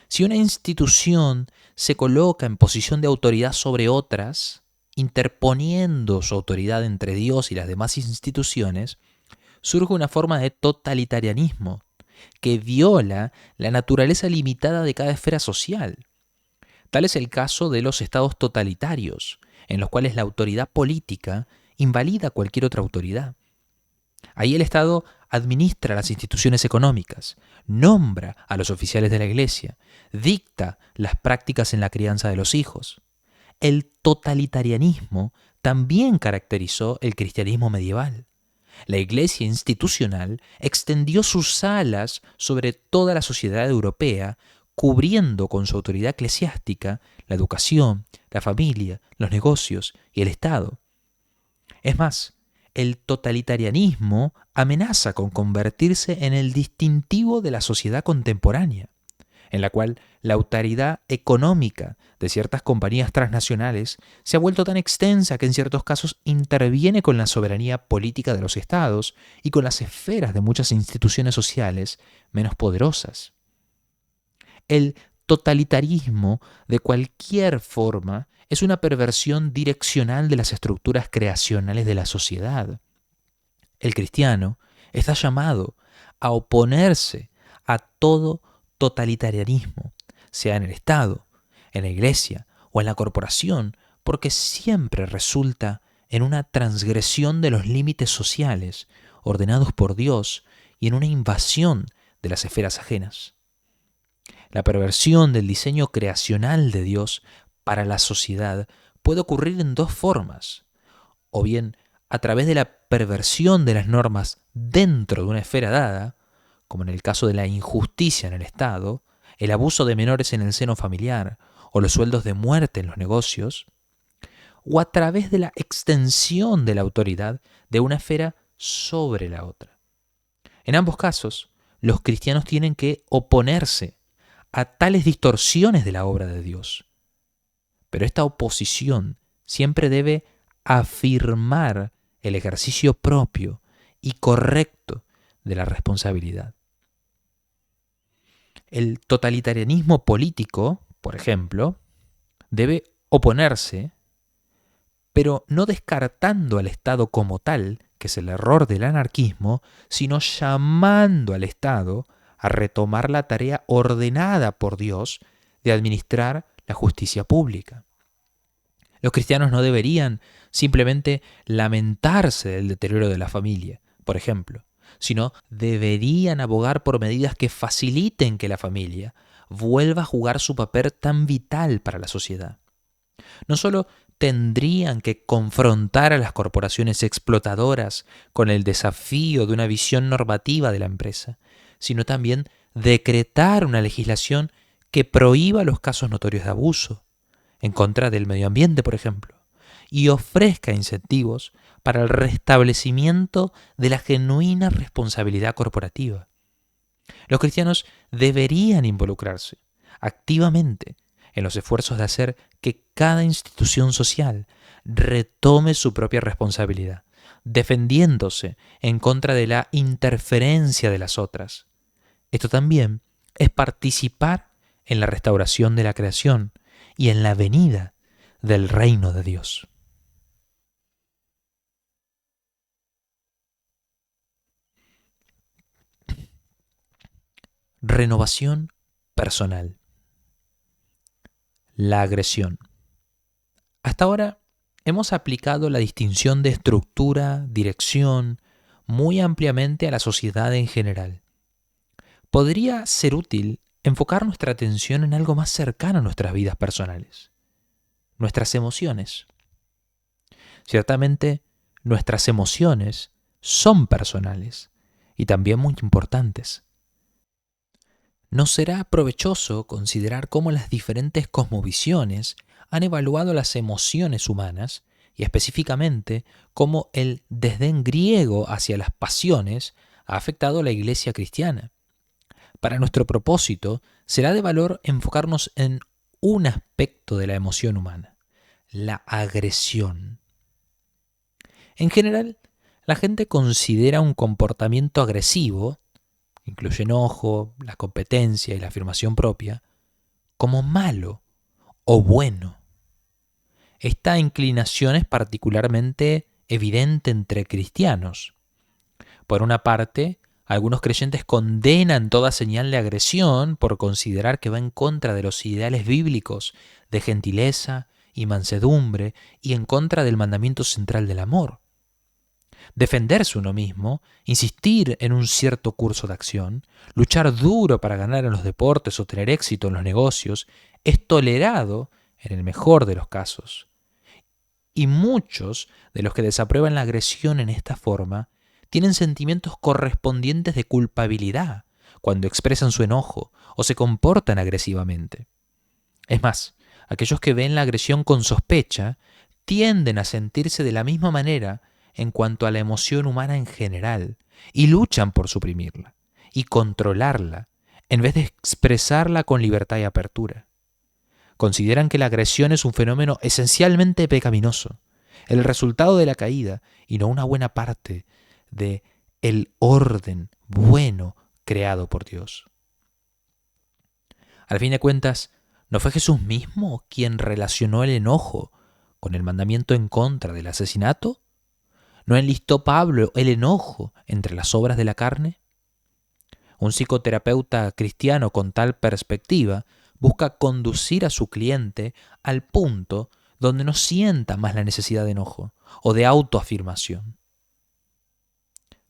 Si una institución se coloca en posición de autoridad sobre otras, interponiendo su autoridad entre Dios y las demás instituciones, surge una forma de totalitarianismo que viola la naturaleza limitada de cada esfera social. Tal es el caso de los estados totalitarios, en los cuales la autoridad política invalida cualquier otra autoridad. Ahí el Estado administra las instituciones económicas, nombra a los oficiales de la Iglesia, dicta las prácticas en la crianza de los hijos. El totalitarianismo también caracterizó el cristianismo medieval. La Iglesia institucional extendió sus alas sobre toda la sociedad europea, cubriendo con su autoridad eclesiástica la educación, la familia, los negocios y el Estado. Es más, el totalitarianismo amenaza con convertirse en el distintivo de la sociedad contemporánea, en la cual la autoridad económica de ciertas compañías transnacionales se ha vuelto tan extensa que en ciertos casos interviene con la soberanía política de los estados y con las esferas de muchas instituciones sociales menos poderosas. El totalitarismo, de cualquier forma, es una perversión direccional de las estructuras creacionales de la sociedad. El cristiano está llamado a oponerse a todo totalitarianismo, sea en el Estado, en la Iglesia o en la corporación, porque siempre resulta en una transgresión de los límites sociales ordenados por Dios y en una invasión de las esferas ajenas. La perversión del diseño creacional de Dios para la sociedad puede ocurrir en dos formas, o bien a través de la perversión de las normas dentro de una esfera dada, como en el caso de la injusticia en el Estado, el abuso de menores en el seno familiar o los sueldos de muerte en los negocios, o a través de la extensión de la autoridad de una esfera sobre la otra. En ambos casos, los cristianos tienen que oponerse a tales distorsiones de la obra de Dios. Pero esta oposición siempre debe afirmar el ejercicio propio y correcto de la responsabilidad. El totalitarianismo político, por ejemplo, debe oponerse, pero no descartando al Estado como tal, que es el error del anarquismo, sino llamando al Estado a retomar la tarea ordenada por Dios de administrar la justicia pública. Los cristianos no deberían simplemente lamentarse del deterioro de la familia, por ejemplo, sino deberían abogar por medidas que faciliten que la familia vuelva a jugar su papel tan vital para la sociedad. No solo tendrían que confrontar a las corporaciones explotadoras con el desafío de una visión normativa de la empresa, sino también decretar una legislación que prohíba los casos notorios de abuso, en contra del medio ambiente, por ejemplo, y ofrezca incentivos para el restablecimiento de la genuina responsabilidad corporativa. Los cristianos deberían involucrarse activamente en los esfuerzos de hacer que cada institución social retome su propia responsabilidad, defendiéndose en contra de la interferencia de las otras. Esto también es participar en la restauración de la creación y en la venida del reino de Dios. Renovación personal. La agresión. Hasta ahora hemos aplicado la distinción de estructura, dirección, muy ampliamente a la sociedad en general. Podría ser útil enfocar nuestra atención en algo más cercano a nuestras vidas personales, nuestras emociones. Ciertamente, nuestras emociones son personales y también muy importantes. Nos será provechoso considerar cómo las diferentes cosmovisiones han evaluado las emociones humanas y específicamente cómo el desdén griego hacia las pasiones ha afectado a la Iglesia cristiana. Para nuestro propósito, será de valor enfocarnos en un aspecto de la emoción humana, la agresión. En general, la gente considera un comportamiento agresivo, incluye enojo, la competencia y la afirmación propia, como malo o bueno. Esta inclinación es particularmente evidente entre cristianos. Por una parte, algunos creyentes condenan toda señal de agresión por considerar que va en contra de los ideales bíblicos de gentileza y mansedumbre y en contra del mandamiento central del amor. Defenderse uno mismo, insistir en un cierto curso de acción, luchar duro para ganar en los deportes o tener éxito en los negocios, es tolerado en el mejor de los casos. Y muchos de los que desaprueban la agresión en esta forma tienen sentimientos correspondientes de culpabilidad cuando expresan su enojo o se comportan agresivamente. Es más, aquellos que ven la agresión con sospecha tienden a sentirse de la misma manera en cuanto a la emoción humana en general y luchan por suprimirla y controlarla en vez de expresarla con libertad y apertura. Consideran que la agresión es un fenómeno esencialmente pecaminoso, el resultado de la caída y no una buena parte de el orden bueno creado por Dios. Al fin de cuentas, ¿no fue Jesús mismo quien relacionó el enojo con el mandamiento en contra del asesinato? ¿No enlistó Pablo el enojo entre las obras de la carne? Un psicoterapeuta cristiano con tal perspectiva busca conducir a su cliente al punto donde no sienta más la necesidad de enojo o de autoafirmación.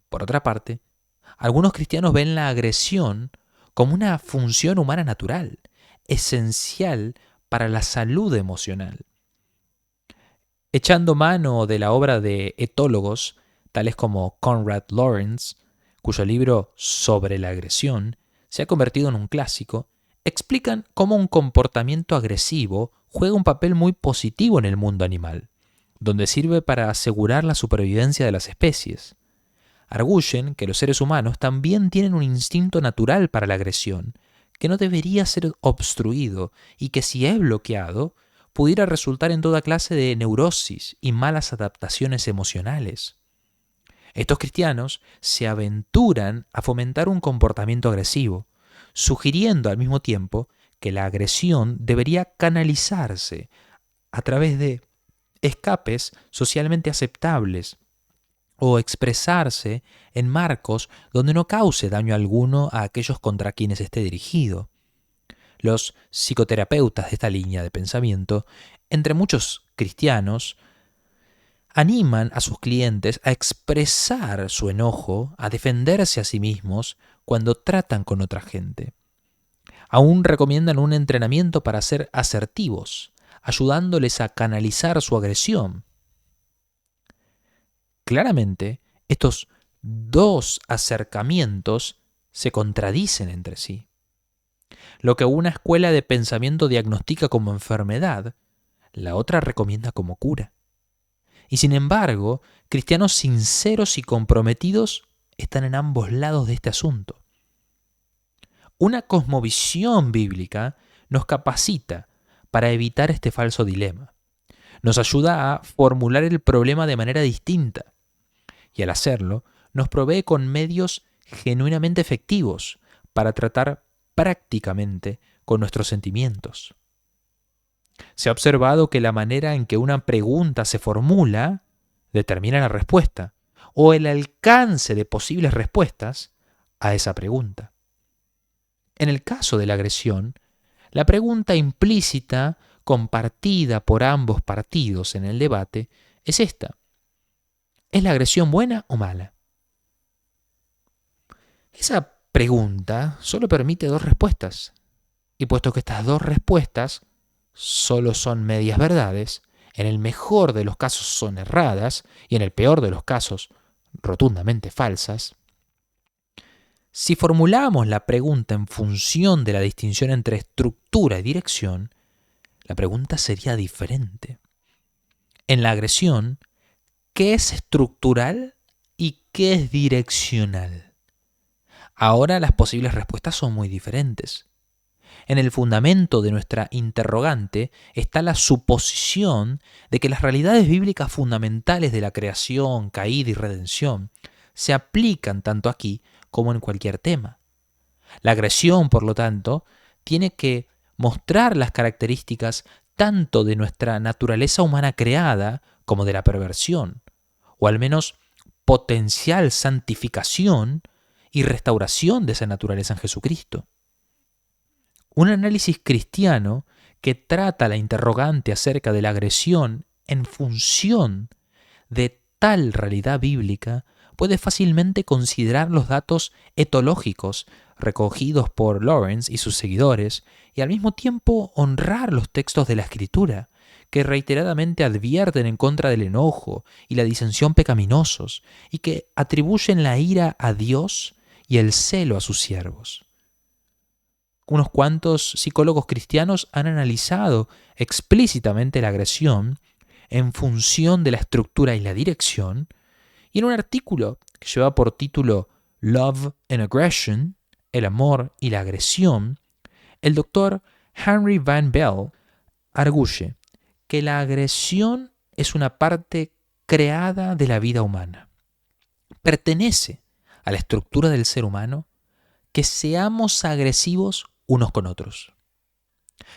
Por otra parte, algunos cristianos ven la agresión como una función humana natural, esencial para la salud emocional. Echando mano de la obra de etólogos, tales como Conrad Lawrence, cuyo libro Sobre la agresión se ha convertido en un clásico, explican cómo un comportamiento agresivo juega un papel muy positivo en el mundo animal, donde sirve para asegurar la supervivencia de las especies. Arguyen que los seres humanos también tienen un instinto natural para la agresión, que no debería ser obstruido y que si es bloqueado, pudiera resultar en toda clase de neurosis y malas adaptaciones emocionales. Estos cristianos se aventuran a fomentar un comportamiento agresivo, sugiriendo al mismo tiempo que la agresión debería canalizarse a través de escapes socialmente aceptables o expresarse en marcos donde no cause daño alguno a aquellos contra quienes esté dirigido. Los psicoterapeutas de esta línea de pensamiento, entre muchos cristianos, animan a sus clientes a expresar su enojo, a defenderse a sí mismos cuando tratan con otra gente. Aún recomiendan un entrenamiento para ser asertivos, ayudándoles a canalizar su agresión. Claramente, estos dos acercamientos se contradicen entre sí. Lo que una escuela de pensamiento diagnostica como enfermedad, la otra recomienda como cura. Y sin embargo, cristianos sinceros y comprometidos están en ambos lados de este asunto. Una cosmovisión bíblica nos capacita para evitar este falso dilema. Nos ayuda a formular el problema de manera distinta y al hacerlo nos provee con medios genuinamente efectivos para tratar prácticamente con nuestros sentimientos. Se ha observado que la manera en que una pregunta se formula determina la respuesta o el alcance de posibles respuestas a esa pregunta. En el caso de la agresión, la pregunta implícita, compartida por ambos partidos en el debate, es esta: ¿es la agresión buena o mala? Esa pregunta solo permite dos respuestas, y puesto que estas dos respuestas solo son medias verdades, en el mejor de los casos son erradas y en el peor de los casos rotundamente falsas, si formulamos la pregunta en función de la distinción entre estructura y dirección, la pregunta sería diferente. En la agresión, ¿qué es estructural y qué es direccional? Ahora las posibles respuestas son muy diferentes. En el fundamento de nuestra interrogante está la suposición de que las realidades bíblicas fundamentales de la creación, caída y redención se aplican tanto aquí como en cualquier tema. La agresión, por lo tanto, tiene que mostrar las características tanto de nuestra naturaleza humana creada como de la perversión, o al menos potencial santificación y restauración de esa naturaleza en Jesucristo. Un análisis cristiano que trata la interrogante acerca de la agresión en función de tal realidad bíblica puede fácilmente considerar los datos etológicos recogidos por Lawrence y sus seguidores y al mismo tiempo honrar los textos de la Escritura que reiteradamente advierten en contra del enojo y la disensión pecaminosos y que atribuyen la ira a Dios y el celo a sus siervos. Unos cuantos psicólogos cristianos han analizado explícitamente la agresión en función de la estructura y la dirección, y en un artículo que lleva por título Love and Aggression, el amor y la agresión, el doctor Henry Van Bell arguye que la agresión es una parte creada de la vida humana. Pertenece a la estructura del ser humano que seamos agresivos unos con otros.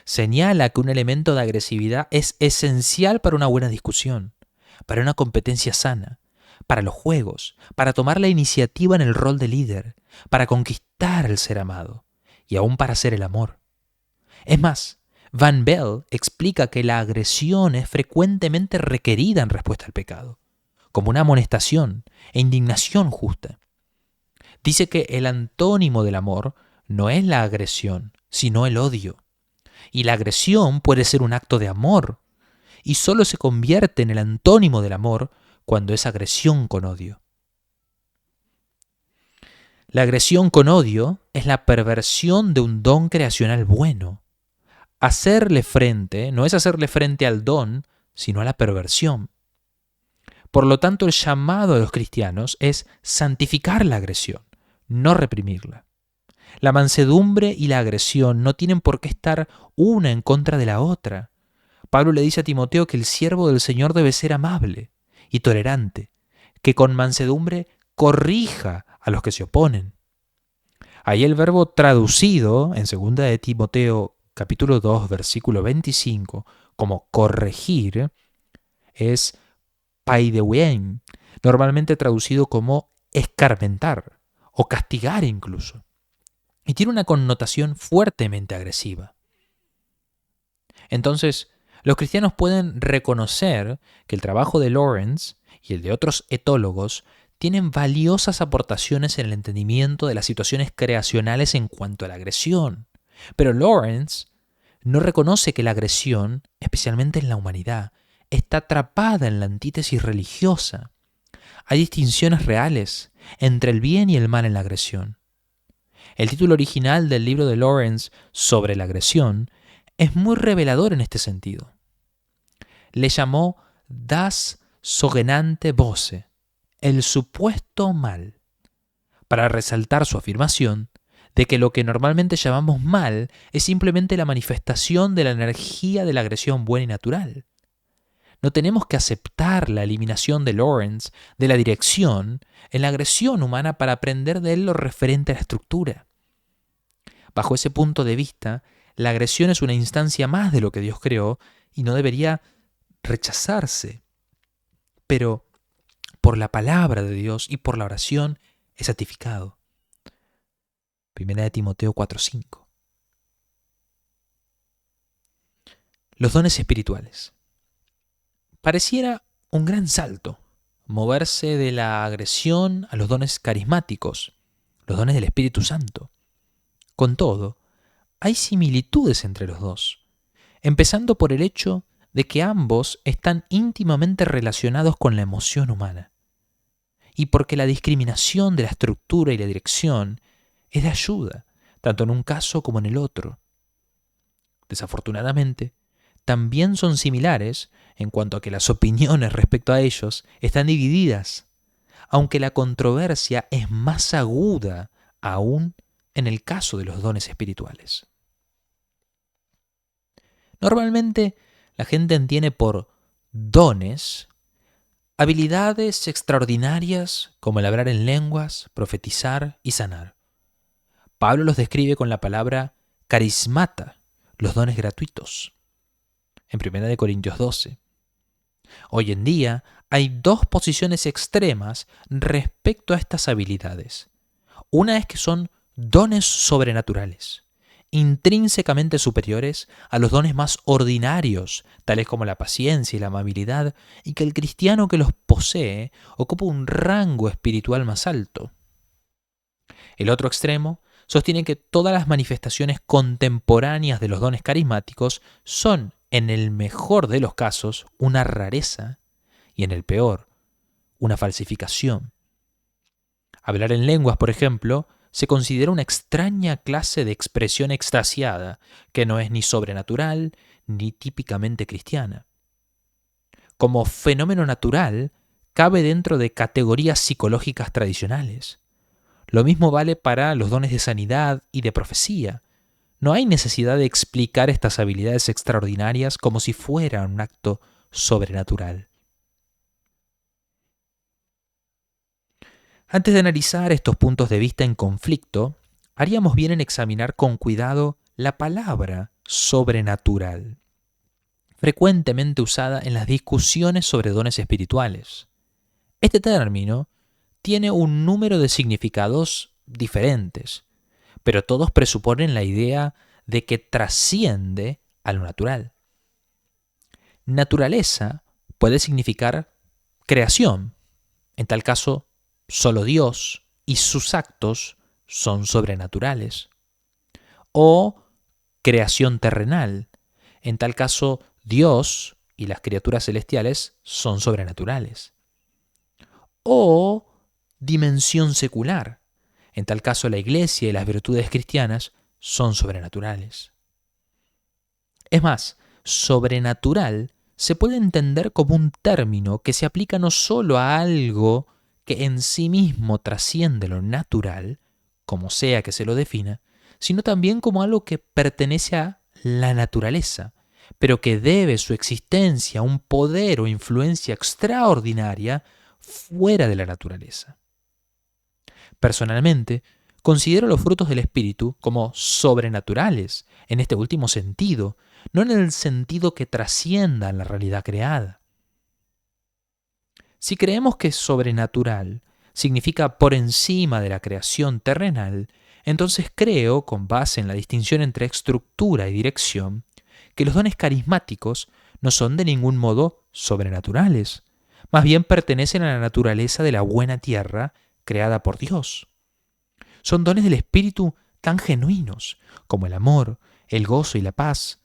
Señala que un elemento de agresividad es esencial para una buena discusión, para una competencia sana, para los juegos, para tomar la iniciativa en el rol de líder, para conquistar el ser amado y aún para hacer el amor. Es más, Van Bell explica que la agresión es frecuentemente requerida en respuesta al pecado, como una amonestación e indignación justa. Dice que el antónimo del amor no es la agresión, sino el odio. Y la agresión puede ser un acto de amor, y solo se convierte en el antónimo del amor cuando es agresión con odio. La agresión con odio es la perversión de un don creacional bueno. Hacerle frente no es hacerle frente al don, sino a la perversión. Por lo tanto, el llamado de los cristianos es santificar la agresión, no reprimirla. La mansedumbre y la agresión no tienen por qué estar una en contra de la otra. Pablo le dice a Timoteo que el siervo del Señor debe ser amable y tolerante, que con mansedumbre corrija a los que se oponen. Ahí el verbo traducido en 2 de Timoteo capítulo 2, versículo 25, como corregir, es paideuein, normalmente traducido como escarmentar o castigar incluso. Y tiene una connotación fuertemente agresiva. Entonces, los cristianos pueden reconocer que el trabajo de Lawrence y el de otros etólogos tienen valiosas aportaciones en el entendimiento de las situaciones creacionales en cuanto a la agresión. Pero Lawrence no reconoce que la agresión, especialmente en la humanidad, está atrapada en la antítesis religiosa. Hay distinciones reales entre el bien y el mal en la agresión. El título original del libro de Lawrence sobre la agresión es muy revelador en este sentido. Le llamó Das sogenannte Böse, el supuesto mal, para resaltar su afirmación de que lo que normalmente llamamos mal es simplemente la manifestación de la energía de la agresión buena y natural. No tenemos que aceptar la eliminación de Lawrence de la dirección en la agresión humana para aprender de él lo referente a la estructura. Bajo ese punto de vista, la agresión es una instancia más de lo que Dios creó y no debería rechazarse. Pero por la palabra de Dios y por la oración es santificado. 1 de Timoteo 4:5. Los dones espirituales. Pareciera un gran salto moverse de la agresión a los dones carismáticos, los dones del Espíritu Santo. Con todo, hay similitudes entre los dos, empezando por el hecho de que ambos están íntimamente relacionados con la emoción humana, y porque la discriminación de la estructura y la dirección es de ayuda, tanto en un caso como en el otro. Desafortunadamente, también son similares en cuanto a que las opiniones respecto a ellos están divididas, aunque la controversia es más aguda aún en el caso de los dones espirituales. Normalmente la gente entiende por dones habilidades extraordinarias como el hablar en lenguas, profetizar y sanar. Pablo los describe con la palabra carismata, los dones gratuitos, en 1 Corintios 12. Hoy en día hay dos posiciones extremas respecto a estas habilidades. Una es que son dones sobrenaturales, intrínsecamente superiores a los dones más ordinarios, tales como la paciencia y la amabilidad, y que el cristiano que los posee ocupa un rango espiritual más alto. El otro extremo sostiene que todas las manifestaciones contemporáneas de los dones carismáticos son en el mejor de los casos, una rareza y en el peor, una falsificación. Hablar en lenguas, por ejemplo, se considera una extraña clase de expresión extasiada que no es ni sobrenatural ni típicamente cristiana. Como fenómeno natural, cabe dentro de categorías psicológicas tradicionales. Lo mismo vale para los dones de sanidad y de profecía. No hay necesidad de explicar estas habilidades extraordinarias como si fueran un acto sobrenatural. Antes de analizar estos puntos de vista en conflicto, haríamos bien en examinar con cuidado la palabra sobrenatural, frecuentemente usada en las discusiones sobre dones espirituales. Este término tiene un número de significados diferentes, pero todos presuponen la idea de que trasciende a lo natural. Naturaleza puede significar creación. En tal caso, solo Dios y sus actos son sobrenaturales. O creación terrenal. En tal caso, Dios y las criaturas celestiales son sobrenaturales. O dimensión secular. En tal caso, la iglesia y las virtudes cristianas son sobrenaturales. Es más, sobrenatural se puede entender como un término que se aplica no solo a algo que en sí mismo trasciende lo natural, como sea que se lo defina, sino también como algo que pertenece a la naturaleza, pero que debe su existencia a un poder o influencia extraordinaria fuera de la naturaleza. Personalmente, considero los frutos del Espíritu como sobrenaturales, en este último sentido, no en el sentido que trascienda la realidad creada. Si creemos que sobrenatural significa por encima de la creación terrenal, entonces creo, con base en la distinción entre estructura y dirección, que los dones carismáticos no son de ningún modo sobrenaturales, más bien pertenecen a la naturaleza de la buena tierra creada por Dios. Son dones del Espíritu tan genuinos como el amor, el gozo y la paz,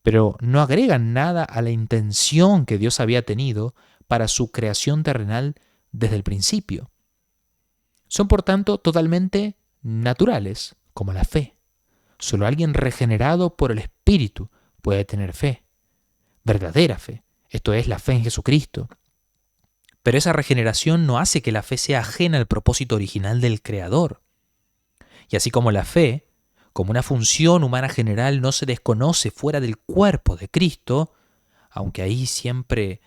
pero no agregan nada a la intención que Dios había tenido para su creación terrenal desde el principio. Son por tanto totalmente naturales, como la fe. Solo alguien regenerado por el Espíritu puede tener fe, verdadera fe, esto es la fe en Jesucristo. Pero esa regeneración no hace que la fe sea ajena al propósito original del Creador. Y así como la fe, como una función humana general, no se desconoce fuera del cuerpo de Cristo, aunque ahí siempre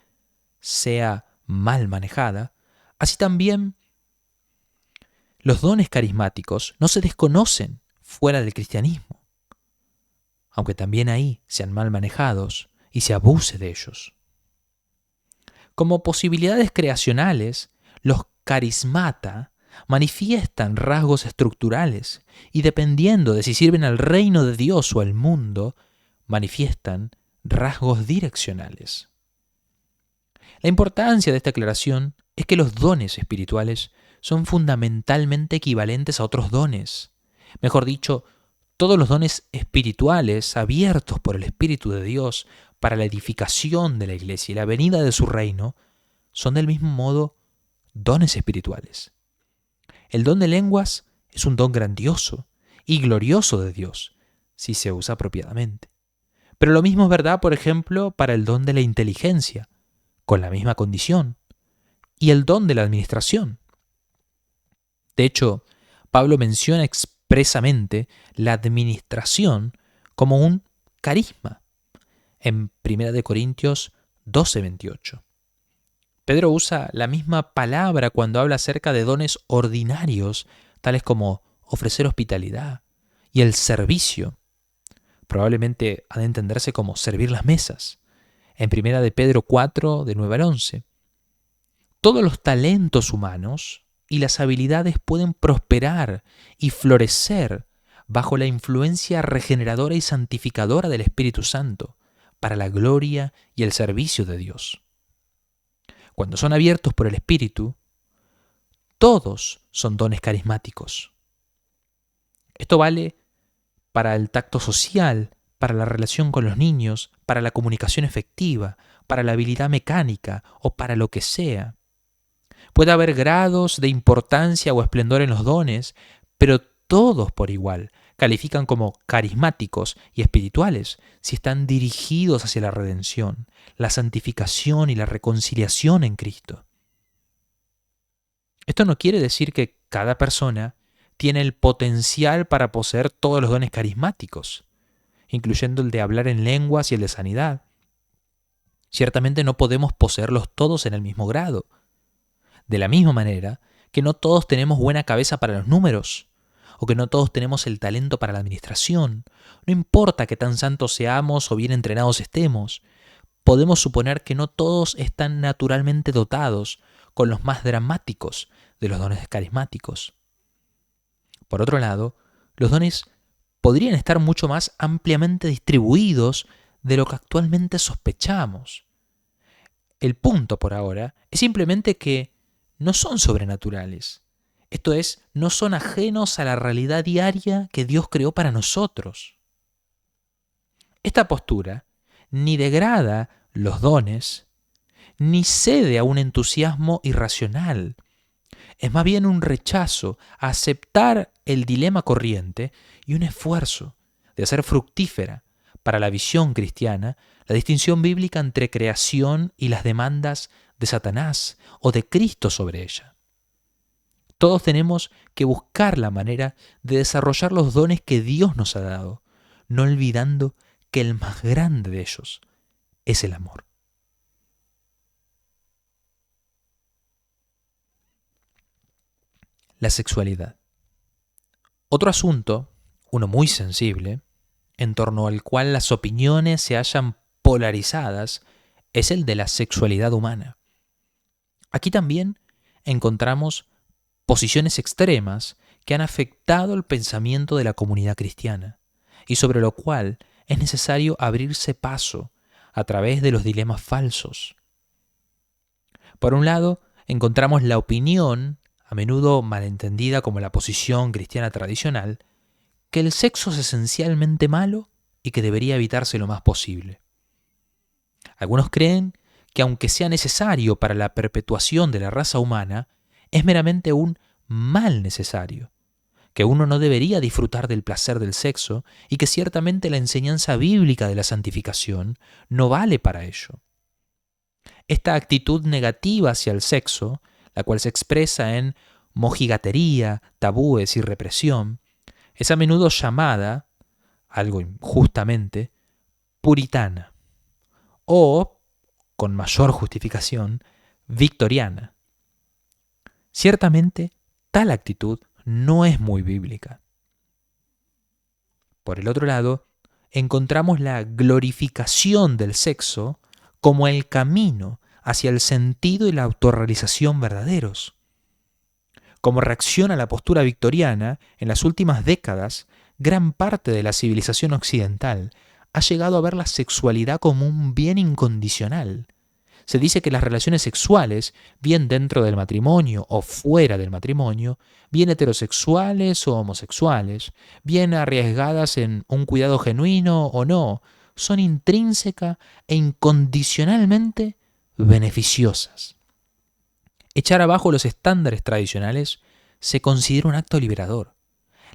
sea mal manejada, así también los dones carismáticos no se desconocen fuera del cristianismo, aunque también ahí sean mal manejados y se abuse de ellos. Como posibilidades creacionales, los carismata manifiestan rasgos estructurales y dependiendo de si sirven al reino de Dios o al mundo, manifiestan rasgos direccionales. La importancia de esta aclaración es que los dones espirituales son fundamentalmente equivalentes a otros dones. Mejor dicho, todos los dones espirituales abiertos por el Espíritu de Dios para la edificación de la iglesia y la venida de su reino son del mismo modo dones espirituales. El don de lenguas es un don grandioso y glorioso de Dios, si se usa apropiadamente. Pero lo mismo es verdad, por ejemplo, para el don de la inteligencia, con la misma condición, y el don de la administración. De hecho, Pablo menciona expresamente la administración como un carisma en 1 Corintios 12:28. Pedro usa la misma palabra cuando habla acerca de dones ordinarios, tales como ofrecer hospitalidad y el servicio. Probablemente ha de entenderse como servir las mesas, en 1 Pedro 4, de 9 al 11. Todos los talentos humanos y las habilidades pueden prosperar y florecer bajo la influencia regeneradora y santificadora del Espíritu Santo, para la gloria y el servicio de Dios. Cuando son abiertos por el Espíritu, todos son dones carismáticos. Esto vale para el tacto social, para la relación con los niños, para la comunicación efectiva, para la habilidad mecánica o para lo que sea. Puede haber grados de importancia o esplendor en los dones, pero todos por igual califican como carismáticos y espirituales si están dirigidos hacia la redención, la santificación y la reconciliación en Cristo. Esto no quiere decir que cada persona tiene el potencial para poseer todos los dones carismáticos, incluyendo el de hablar en lenguas y el de sanidad. Ciertamente no podemos poseerlos todos en el mismo grado. De la misma manera que no todos tenemos buena cabeza para los números, o que no todos tenemos el talento para la administración. No importa qué tan santos seamos o bien entrenados estemos, podemos suponer que no todos están naturalmente dotados con los más dramáticos de los dones carismáticos. Por otro lado, los dones podrían estar mucho más ampliamente distribuidos de lo que actualmente sospechamos. El punto por ahora es simplemente que no son sobrenaturales. Esto es, no son ajenos a la realidad diaria que Dios creó para nosotros. Esta postura ni degrada los dones, ni cede a un entusiasmo irracional. Es más bien un rechazo a aceptar el dilema corriente y un esfuerzo de hacer fructífera para la visión cristiana la distinción bíblica entre creación y las demandas de Satanás o de Cristo sobre ella. Todos tenemos que buscar la manera de desarrollar los dones que Dios nos ha dado, no olvidando que el más grande de ellos es el amor. La sexualidad. Otro asunto, uno muy sensible, en torno al cual las opiniones se hallan polarizadas, es el de la sexualidad humana. Aquí también encontramos posiciones extremas que han afectado el pensamiento de la comunidad cristiana y sobre lo cual es necesario abrirse paso a través de los dilemas falsos. Por un lado, encontramos la opinión, a menudo malentendida como la posición cristiana tradicional, que el sexo es esencialmente malo y que debería evitarse lo más posible. Algunos creen que aunque sea necesario para la perpetuación de la raza humana, es meramente un mal necesario, que uno no debería disfrutar del placer del sexo y que ciertamente la enseñanza bíblica de la santificación no vale para ello. Esta actitud negativa hacia el sexo, la cual se expresa en mojigatería, tabúes y represión, es a menudo llamada, algo injustamente, puritana o, con mayor justificación, victoriana. Ciertamente, tal actitud no es muy bíblica. Por el otro lado, encontramos la glorificación del sexo como el camino hacia el sentido y la autorrealización verdaderos. Como reacción a la postura victoriana, en las últimas décadas, gran parte de la civilización occidental ha llegado a ver la sexualidad como un bien incondicional. Se dice que las relaciones sexuales, bien dentro del matrimonio o fuera del matrimonio, bien heterosexuales o homosexuales, bien arriesgadas en un cuidado genuino o no, son intrínseca e incondicionalmente beneficiosas. Echar abajo los estándares tradicionales se considera un acto liberador.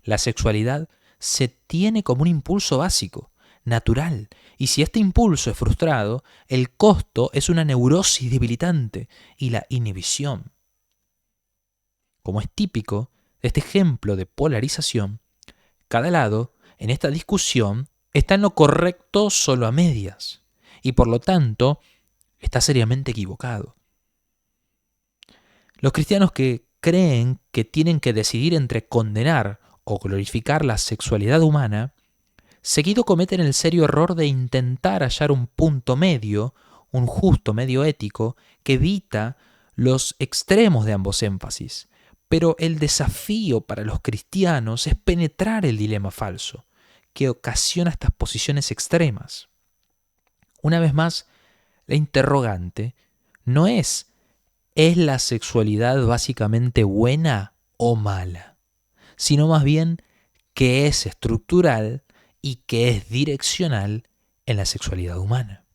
La sexualidad se tiene como un impulso básico, natural, y si este impulso es frustrado, el costo es una neurosis debilitante y la inhibición. Como es típico de este ejemplo de polarización, cada lado en esta discusión está en lo correcto solo a medias, y por lo tanto está seriamente equivocado. Los cristianos que creen que tienen que decidir entre condenar o glorificar la sexualidad humana, seguido cometen el serio error de intentar hallar un punto medio, un justo medio ético, que evita los extremos de ambos énfasis. Pero el desafío para los cristianos es penetrar el dilema falso, que ocasiona estas posiciones extremas. Una vez más, la interrogante no es la sexualidad básicamente buena o mala, sino más bien que es estructural y que es direccional en la sexualidad humana.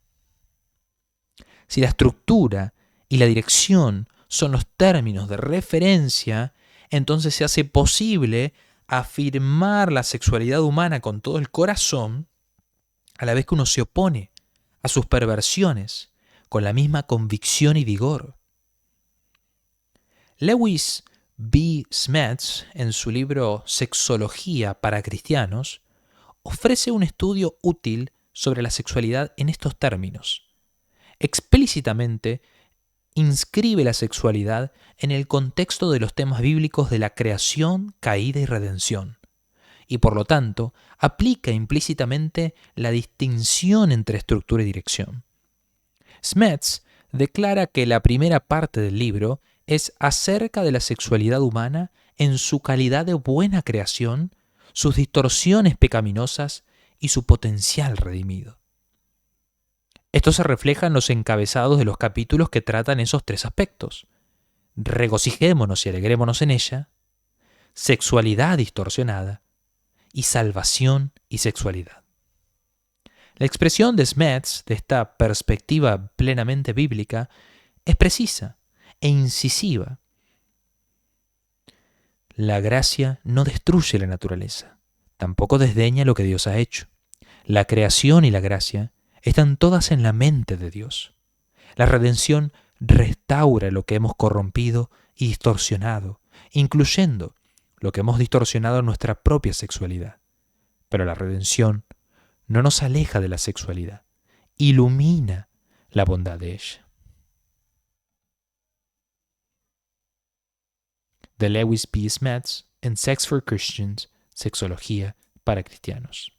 Si la estructura y la dirección son los términos de referencia, entonces se hace posible afirmar la sexualidad humana con todo el corazón, a la vez que uno se opone a sus perversiones con la misma convicción y vigor. Lewis B. Smets, en su libro Sexología para cristianos, ofrece un estudio útil sobre la sexualidad en estos términos. Explícitamente inscribe la sexualidad en el contexto de los temas bíblicos de la creación, caída y redención, y por lo tanto aplica implícitamente la distinción entre estructura y dirección. Smets declara que la primera parte del libro es acerca de la sexualidad humana en su calidad de buena creación, sus distorsiones pecaminosas y su potencial redimido. Esto se refleja en los encabezados de los capítulos que tratan esos tres aspectos. Regocijémonos y alegrémonos en ella, sexualidad distorsionada y salvación y sexualidad. La expresión de Smets de esta perspectiva plenamente bíblica es precisa e incisiva. La gracia no destruye la naturaleza, tampoco desdeña lo que Dios ha hecho. La creación y la gracia están todas en la mente de Dios. La redención restaura lo que hemos corrompido y distorsionado, incluyendo lo que hemos distorsionado en nuestra propia sexualidad. Pero la redención no nos aleja de la sexualidad, ilumina la bondad de ella. De Lewis B. Smets en Sex for Christians, Sexología para cristianos.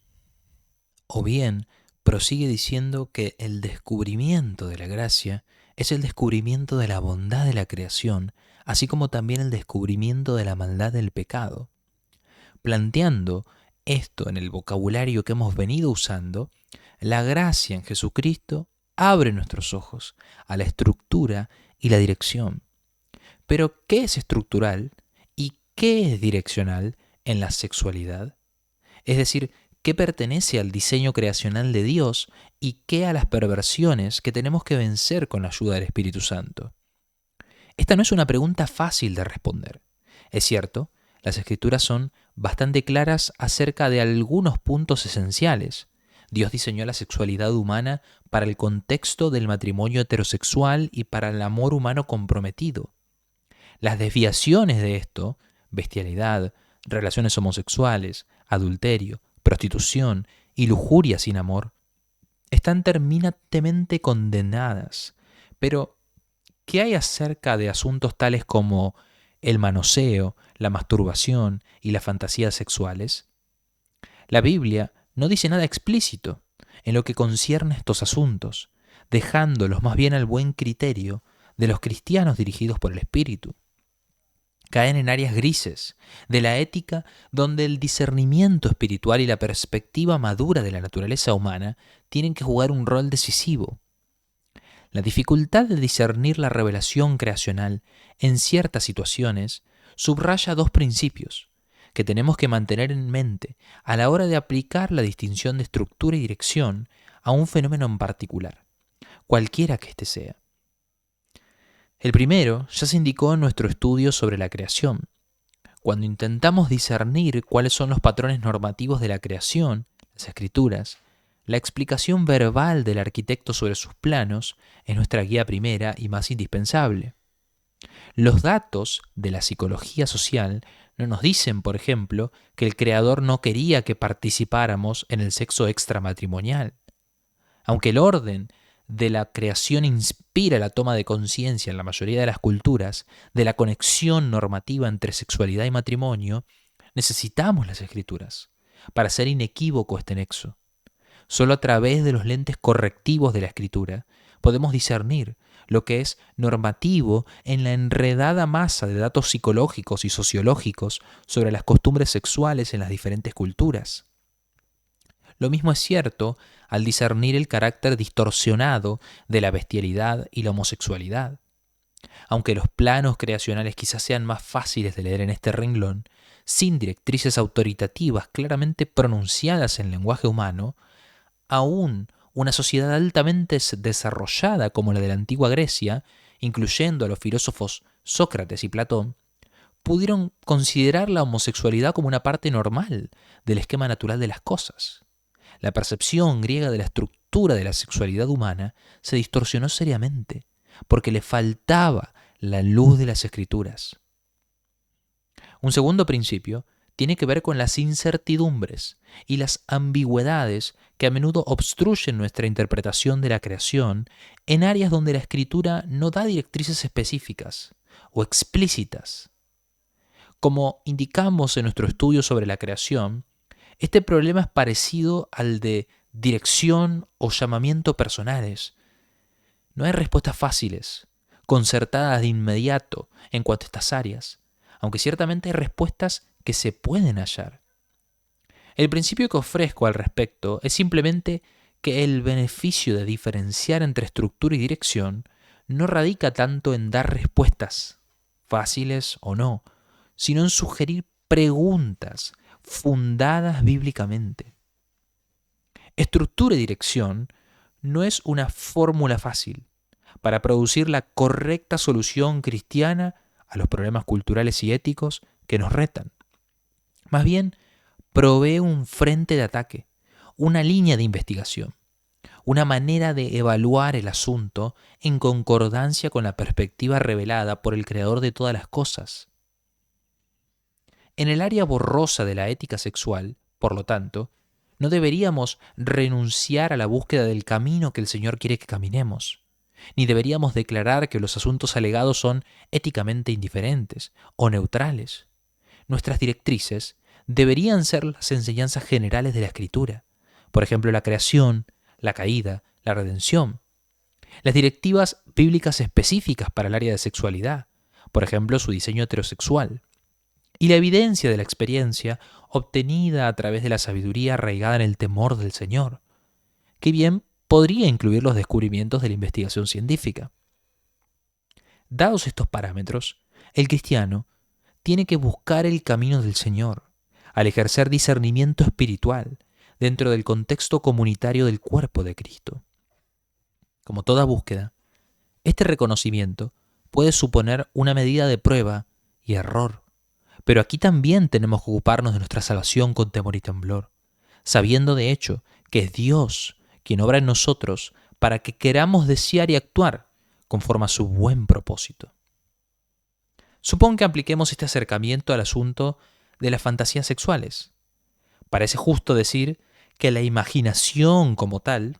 O bien, prosigue diciendo que el descubrimiento de la gracia es el descubrimiento de la bondad de la creación, así como también el descubrimiento de la maldad del pecado. Planteando esto en el vocabulario que hemos venido usando, la gracia en Jesucristo abre nuestros ojos a la estructura y la dirección. Pero, ¿qué es estructural y qué es direccional en la sexualidad? Es decir, ¿qué pertenece al diseño creacional de Dios y qué a las perversiones que tenemos que vencer con la ayuda del Espíritu Santo? Esta no es una pregunta fácil de responder. Es cierto, las Escrituras son bastante claras acerca de algunos puntos esenciales. Dios diseñó la sexualidad humana para el contexto del matrimonio heterosexual y para el amor humano comprometido. Las desviaciones de esto, bestialidad, relaciones homosexuales, adulterio, prostitución y lujuria sin amor, están terminantemente condenadas. Pero, ¿qué hay acerca de asuntos tales como el manoseo, la masturbación y las fantasías sexuales? La Biblia no dice nada explícito en lo que concierne a estos asuntos, dejándolos más bien al buen criterio de los cristianos dirigidos por el Espíritu. Caen en áreas grises de la ética donde el discernimiento espiritual y la perspectiva madura de la naturaleza humana tienen que jugar un rol decisivo. La dificultad de discernir la revelación creacional en ciertas situaciones subraya dos principios que tenemos que mantener en mente a la hora de aplicar la distinción de estructura y dirección a un fenómeno en particular, cualquiera que éste sea. El primero ya se indicó en nuestro estudio sobre la creación. Cuando intentamos discernir cuáles son los patrones normativos de la creación, las escrituras, la explicación verbal del arquitecto sobre sus planos es nuestra guía primera y más indispensable. Los datos de la psicología social no nos dicen, por ejemplo, que el creador no quería que participáramos en el sexo extramatrimonial. Aunque el orden de la creación inspira la toma de conciencia en la mayoría de las culturas de la conexión normativa entre sexualidad y matrimonio, necesitamos las escrituras para hacer inequívoco este nexo. Solo a través de los lentes correctivos de la escritura podemos discernir lo que es normativo en la enredada masa de datos psicológicos y sociológicos sobre las costumbres sexuales en las diferentes culturas. Lo mismo es cierto al discernir el carácter distorsionado de la bestialidad y la homosexualidad. Aunque los planos creacionales quizás sean más fáciles de leer en este renglón, sin directrices autoritativas claramente pronunciadas en lenguaje humano, aún una sociedad altamente desarrollada como la de la antigua Grecia, incluyendo a los filósofos Sócrates y Platón, pudieron considerar la homosexualidad como una parte normal del esquema natural de las cosas. La percepción griega de la estructura de la sexualidad humana se distorsionó seriamente, porque le faltaba la luz de las escrituras. Un segundo principio tiene que ver con las incertidumbres y las ambigüedades que a menudo obstruyen nuestra interpretación de la creación en áreas donde la escritura no da directrices específicas o explícitas. Como indicamos en nuestro estudio sobre la creación, este problema es parecido al de dirección o llamamiento personales. No hay respuestas fáciles, concertadas de inmediato en cuanto a estas áreas, aunque ciertamente hay respuestas que se pueden hallar. El principio que ofrezco al respecto es simplemente que el beneficio de diferenciar entre estructura y dirección no radica tanto en dar respuestas, fáciles o no, sino en sugerir preguntas fundadas bíblicamente. Estructura y dirección no es una fórmula fácil para producir la correcta solución cristiana a los problemas culturales y éticos que nos retan. Más bien, provee un frente de ataque, una línea de investigación, una manera de evaluar el asunto en concordancia con la perspectiva revelada por el Creador de todas las cosas. En el área borrosa de la ética sexual, por lo tanto, no deberíamos renunciar a la búsqueda del camino que el Señor quiere que caminemos, ni deberíamos declarar que los asuntos alegados son éticamente indiferentes o neutrales. Nuestras directrices deberían ser las enseñanzas generales de la Escritura, por ejemplo, la creación, la caída, la redención. Las directivas bíblicas específicas para el área de sexualidad, por ejemplo, su diseño heterosexual. Y la evidencia de la experiencia obtenida a través de la sabiduría arraigada en el temor del Señor, que bien podría incluir los descubrimientos de la investigación científica. Dados estos parámetros, el cristiano tiene que buscar el camino del Señor, al ejercer discernimiento espiritual dentro del contexto comunitario del cuerpo de Cristo. Como toda búsqueda, este reconocimiento puede suponer una medida de prueba y error, pero aquí también tenemos que ocuparnos de nuestra salvación con temor y temblor, sabiendo de hecho que es Dios quien obra en nosotros para que queramos desear y actuar conforme a su buen propósito. Supón que apliquemos este acercamiento al asunto de las fantasías sexuales. Parece justo decir que la imaginación como tal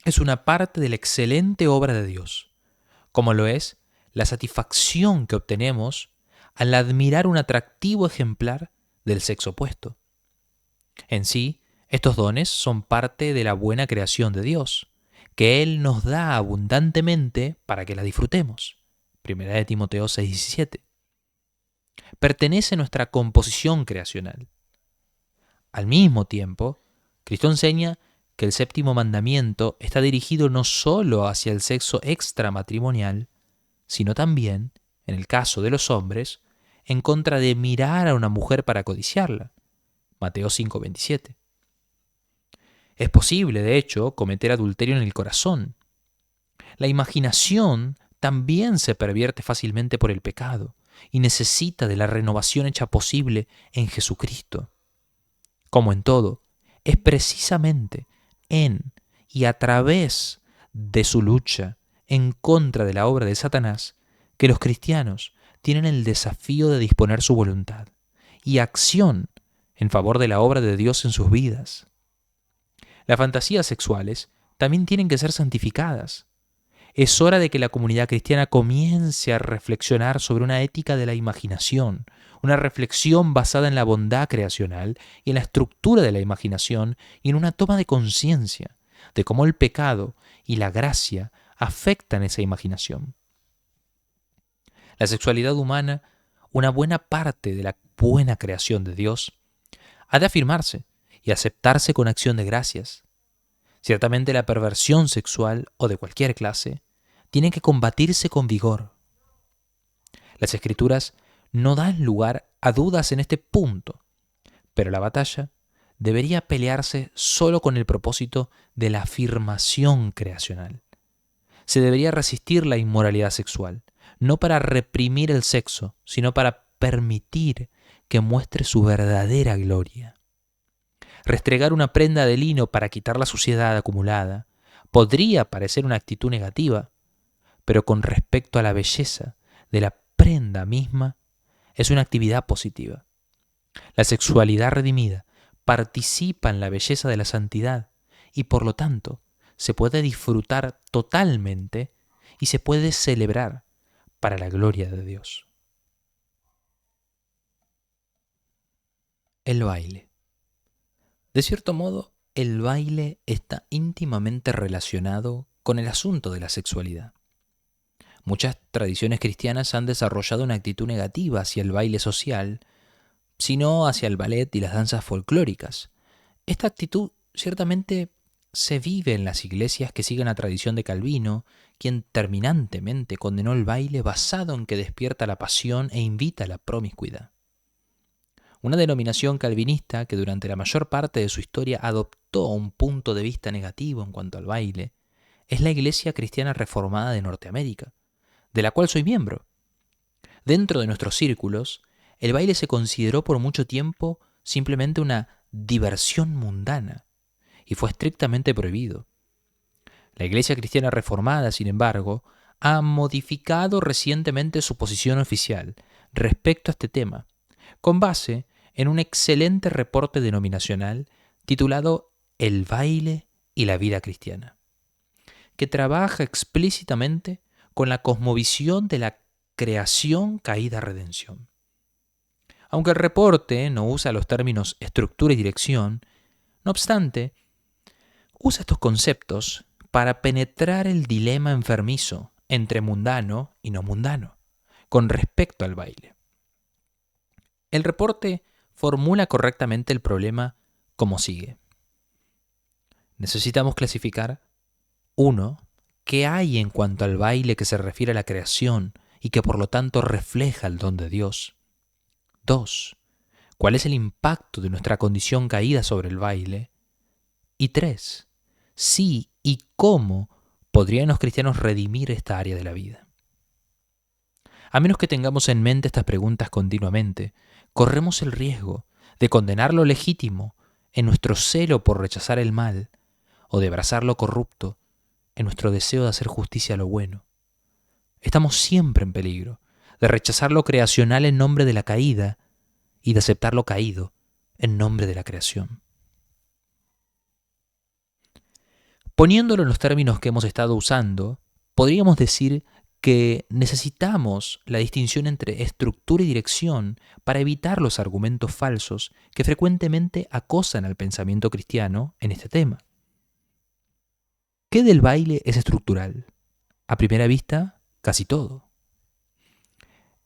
es una parte de la excelente obra de Dios, como lo es la satisfacción que obtenemos al admirar un atractivo ejemplar del sexo opuesto. En sí, estos dones son parte de la buena creación de Dios, que Él nos da abundantemente para que la disfrutemos. 1 Timoteo 6:17. Pertenece a nuestra composición creacional. Al mismo tiempo, Cristo enseña que el séptimo mandamiento está dirigido no solo hacia el sexo extramatrimonial, sino también, en el caso de los hombres, en contra de mirar a una mujer para codiciarla. Mateo 5:27. Es posible, de hecho, cometer adulterio en el corazón. La imaginación también se pervierte fácilmente por el pecado y necesita de la renovación hecha posible en Jesucristo. Como en todo, es precisamente en y a través de su lucha en contra de la obra de Satanás que los cristianos tienen el desafío de disponer su voluntad y acción en favor de la obra de Dios en sus vidas. Las fantasías sexuales también tienen que ser santificadas. Es hora de que la comunidad cristiana comience a reflexionar sobre una ética de la imaginación, una reflexión basada en la bondad creacional y en la estructura de la imaginación y en una toma de conciencia de cómo el pecado y la gracia afectan esa imaginación. La sexualidad humana, una buena parte de la buena creación de Dios, ha de afirmarse y aceptarse con acción de gracias. Ciertamente la perversión sexual o de cualquier clase tiene que combatirse con vigor. Las Escrituras no dan lugar a dudas en este punto, pero la batalla debería pelearse solo con el propósito de la afirmación creacional. Se debería resistir la inmoralidad sexual, no para reprimir el sexo, sino para permitir que muestre su verdadera gloria. Restregar una prenda de lino para quitar la suciedad acumulada podría parecer una actitud negativa, pero con respecto a la belleza de la prenda misma, es una actividad positiva. La sexualidad redimida participa en la belleza de la santidad y por lo tanto se puede disfrutar totalmente y se puede celebrar para la gloria de Dios. El baile. De cierto modo, el baile está íntimamente relacionado con el asunto de la sexualidad. Muchas tradiciones cristianas han desarrollado una actitud negativa hacia el baile social, sino hacia el ballet y las danzas folclóricas. Esta actitud ciertamente se vive en las iglesias que siguen la tradición de Calvino, quien terminantemente condenó el baile basado en que despierta la pasión e invita a la promiscuidad. Una denominación calvinista que durante la mayor parte de su historia adoptó un punto de vista negativo en cuanto al baile es la Iglesia Cristiana Reformada de Norteamérica, de la cual soy miembro. Dentro de nuestros círculos, el baile se consideró por mucho tiempo simplemente una diversión mundana y fue estrictamente prohibido. La Iglesia Cristiana Reformada, sin embargo, ha modificado recientemente su posición oficial respecto a este tema, con base en un excelente reporte denominacional titulado El baile y la vida cristiana, que trabaja explícitamente con la cosmovisión de la creación caída redención. Aunque el reporte no usa los términos estructura y dirección, no obstante, usa estos conceptos para penetrar el dilema enfermizo entre mundano y no mundano con respecto al baile. El reporte formula correctamente el problema como sigue. Necesitamos clasificar 1. ¿Qué hay en cuanto al baile que se refiere a la creación y que por lo tanto refleja el don de Dios? 2. ¿Cuál es el impacto de nuestra condición caída sobre el baile? Y 3. Sí y cómo podrían los cristianos redimir esta área de la vida. A menos que tengamos en mente estas preguntas continuamente, corremos el riesgo de condenar lo legítimo en nuestro celo por rechazar el mal o de abrazar lo corrupto en nuestro deseo de hacer justicia a lo bueno. Estamos siempre en peligro de rechazar lo creacional en nombre de la caída y de aceptar lo caído en nombre de la creación. Poniéndolo en los términos que hemos estado usando, podríamos decir que necesitamos la distinción entre estructura y dirección para evitar los argumentos falsos que frecuentemente acosan al pensamiento cristiano en este tema. ¿Qué del baile es estructural? A primera vista, casi todo.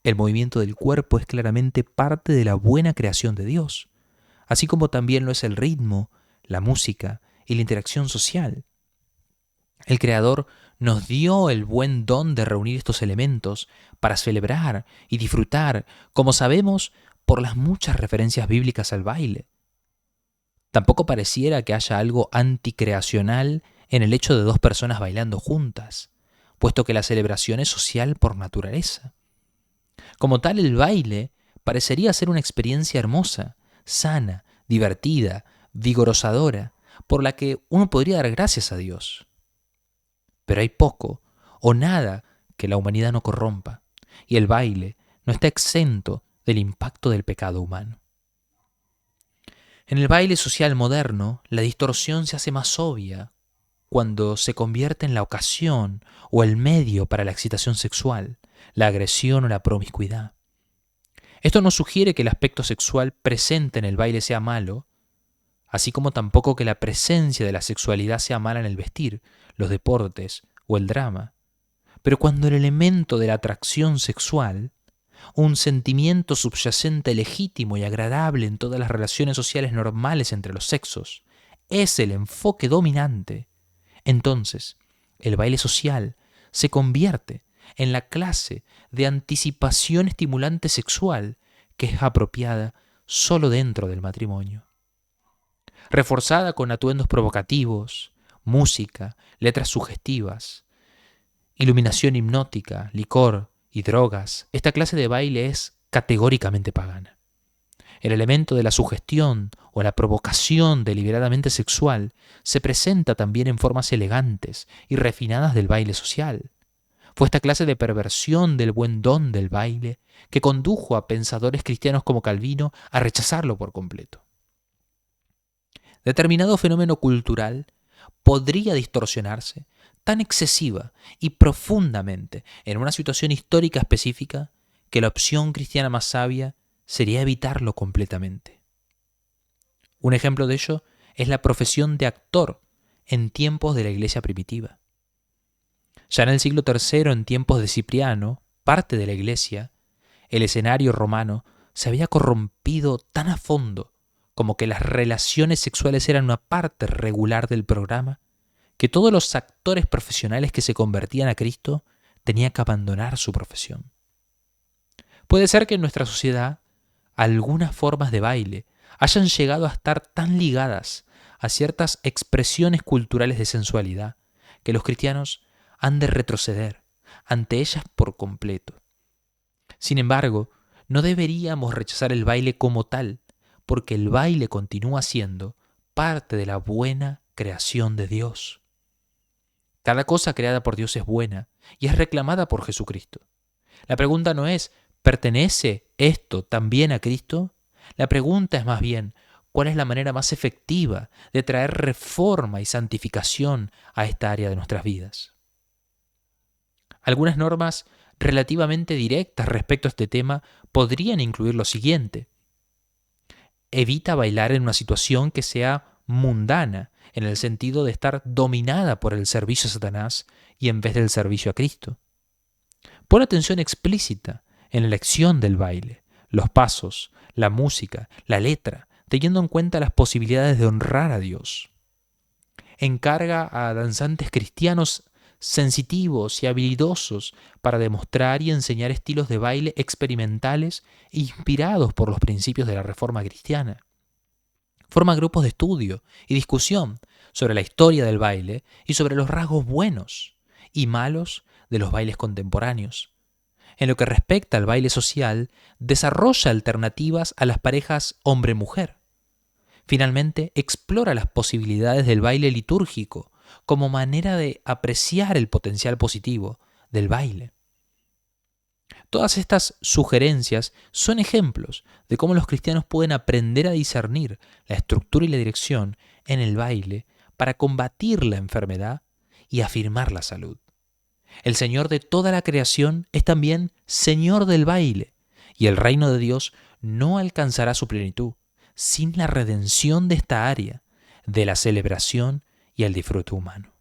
El movimiento del cuerpo es claramente parte de la buena creación de Dios, así como también lo es el ritmo, la música y la interacción social. El Creador nos dio el buen don de reunir estos elementos para celebrar y disfrutar, como sabemos, por las muchas referencias bíblicas al baile. Tampoco pareciera que haya algo anticreacional en el hecho de dos personas bailando juntas, puesto que la celebración es social por naturaleza. Como tal, el baile parecería ser una experiencia hermosa, sana, divertida, vigorosadora, por la que uno podría dar gracias a Dios. Pero hay poco o nada que la humanidad no corrompa, y el baile no está exento del impacto del pecado humano. En el baile social moderno, la distorsión se hace más obvia cuando se convierte en la ocasión o el medio para la excitación sexual, la agresión o la promiscuidad. Esto no sugiere que el aspecto sexual presente en el baile sea malo, así como tampoco que la presencia de la sexualidad sea mala en el vestir, los deportes o el drama. Pero cuando el elemento de la atracción sexual, un sentimiento subyacente legítimo y agradable en todas las relaciones sociales normales entre los sexos, es el enfoque dominante, entonces el baile social se convierte en la clase de anticipación estimulante sexual que es apropiada solo dentro del matrimonio. Reforzada con atuendos provocativos, música, letras sugestivas, iluminación hipnótica, licor y drogas, esta clase de baile es categóricamente pagana. El elemento de la sugestión o la provocación deliberadamente sexual se presenta también en formas elegantes y refinadas del baile social. Fue esta clase de perversión del buen don del baile que condujo a pensadores cristianos como Calvino a rechazarlo por completo. Determinado fenómeno cultural podría distorsionarse tan excesiva y profundamente en una situación histórica específica que la opción cristiana más sabia sería evitarlo completamente. Un ejemplo de ello es la profesión de actor en tiempos de la iglesia primitiva. Ya en el siglo III, en tiempos de Cipriano, parte de la iglesia, el escenario romano se había corrompido tan a fondo como que las relaciones sexuales eran una parte regular del programa, que todos los actores profesionales que se convertían a Cristo tenían que abandonar su profesión. Puede ser que en nuestra sociedad algunas formas de baile hayan llegado a estar tan ligadas a ciertas expresiones culturales de sensualidad que los cristianos han de retroceder ante ellas por completo. Sin embargo, no deberíamos rechazar el baile como tal, porque el baile continúa siendo parte de la buena creación de Dios. Cada cosa creada por Dios es buena y es reclamada por Jesucristo. La pregunta no es, ¿pertenece esto también a Cristo? La pregunta es más bien, ¿cuál es la manera más efectiva de traer reforma y santificación a esta área de nuestras vidas? Algunas normas relativamente directas respecto a este tema podrían incluir lo siguiente. Evita bailar en una situación que sea mundana, en el sentido de estar dominada por el servicio a Satanás y en vez del servicio a Cristo. Pon atención explícita en la elección del baile, los pasos, la música, la letra, teniendo en cuenta las posibilidades de honrar a Dios. Encarga a danzantes cristianos sensitivos y habilidosos para demostrar y enseñar estilos de baile experimentales e inspirados por los principios de la Reforma cristiana. Forma grupos de estudio y discusión sobre la historia del baile y sobre los rasgos buenos y malos de los bailes contemporáneos. En lo que respecta al baile social, desarrolla alternativas a las parejas hombre-mujer. Finalmente, explora las posibilidades del baile litúrgico como manera de apreciar el potencial positivo del baile. Todas estas sugerencias son ejemplos de cómo los cristianos pueden aprender a discernir la estructura y la dirección en el baile para combatir la enfermedad y afirmar la salud. El Señor de toda la creación es también Señor del baile, y el reino de Dios no alcanzará su plenitud sin la redención de esta área, de la celebración y el disfrute humano.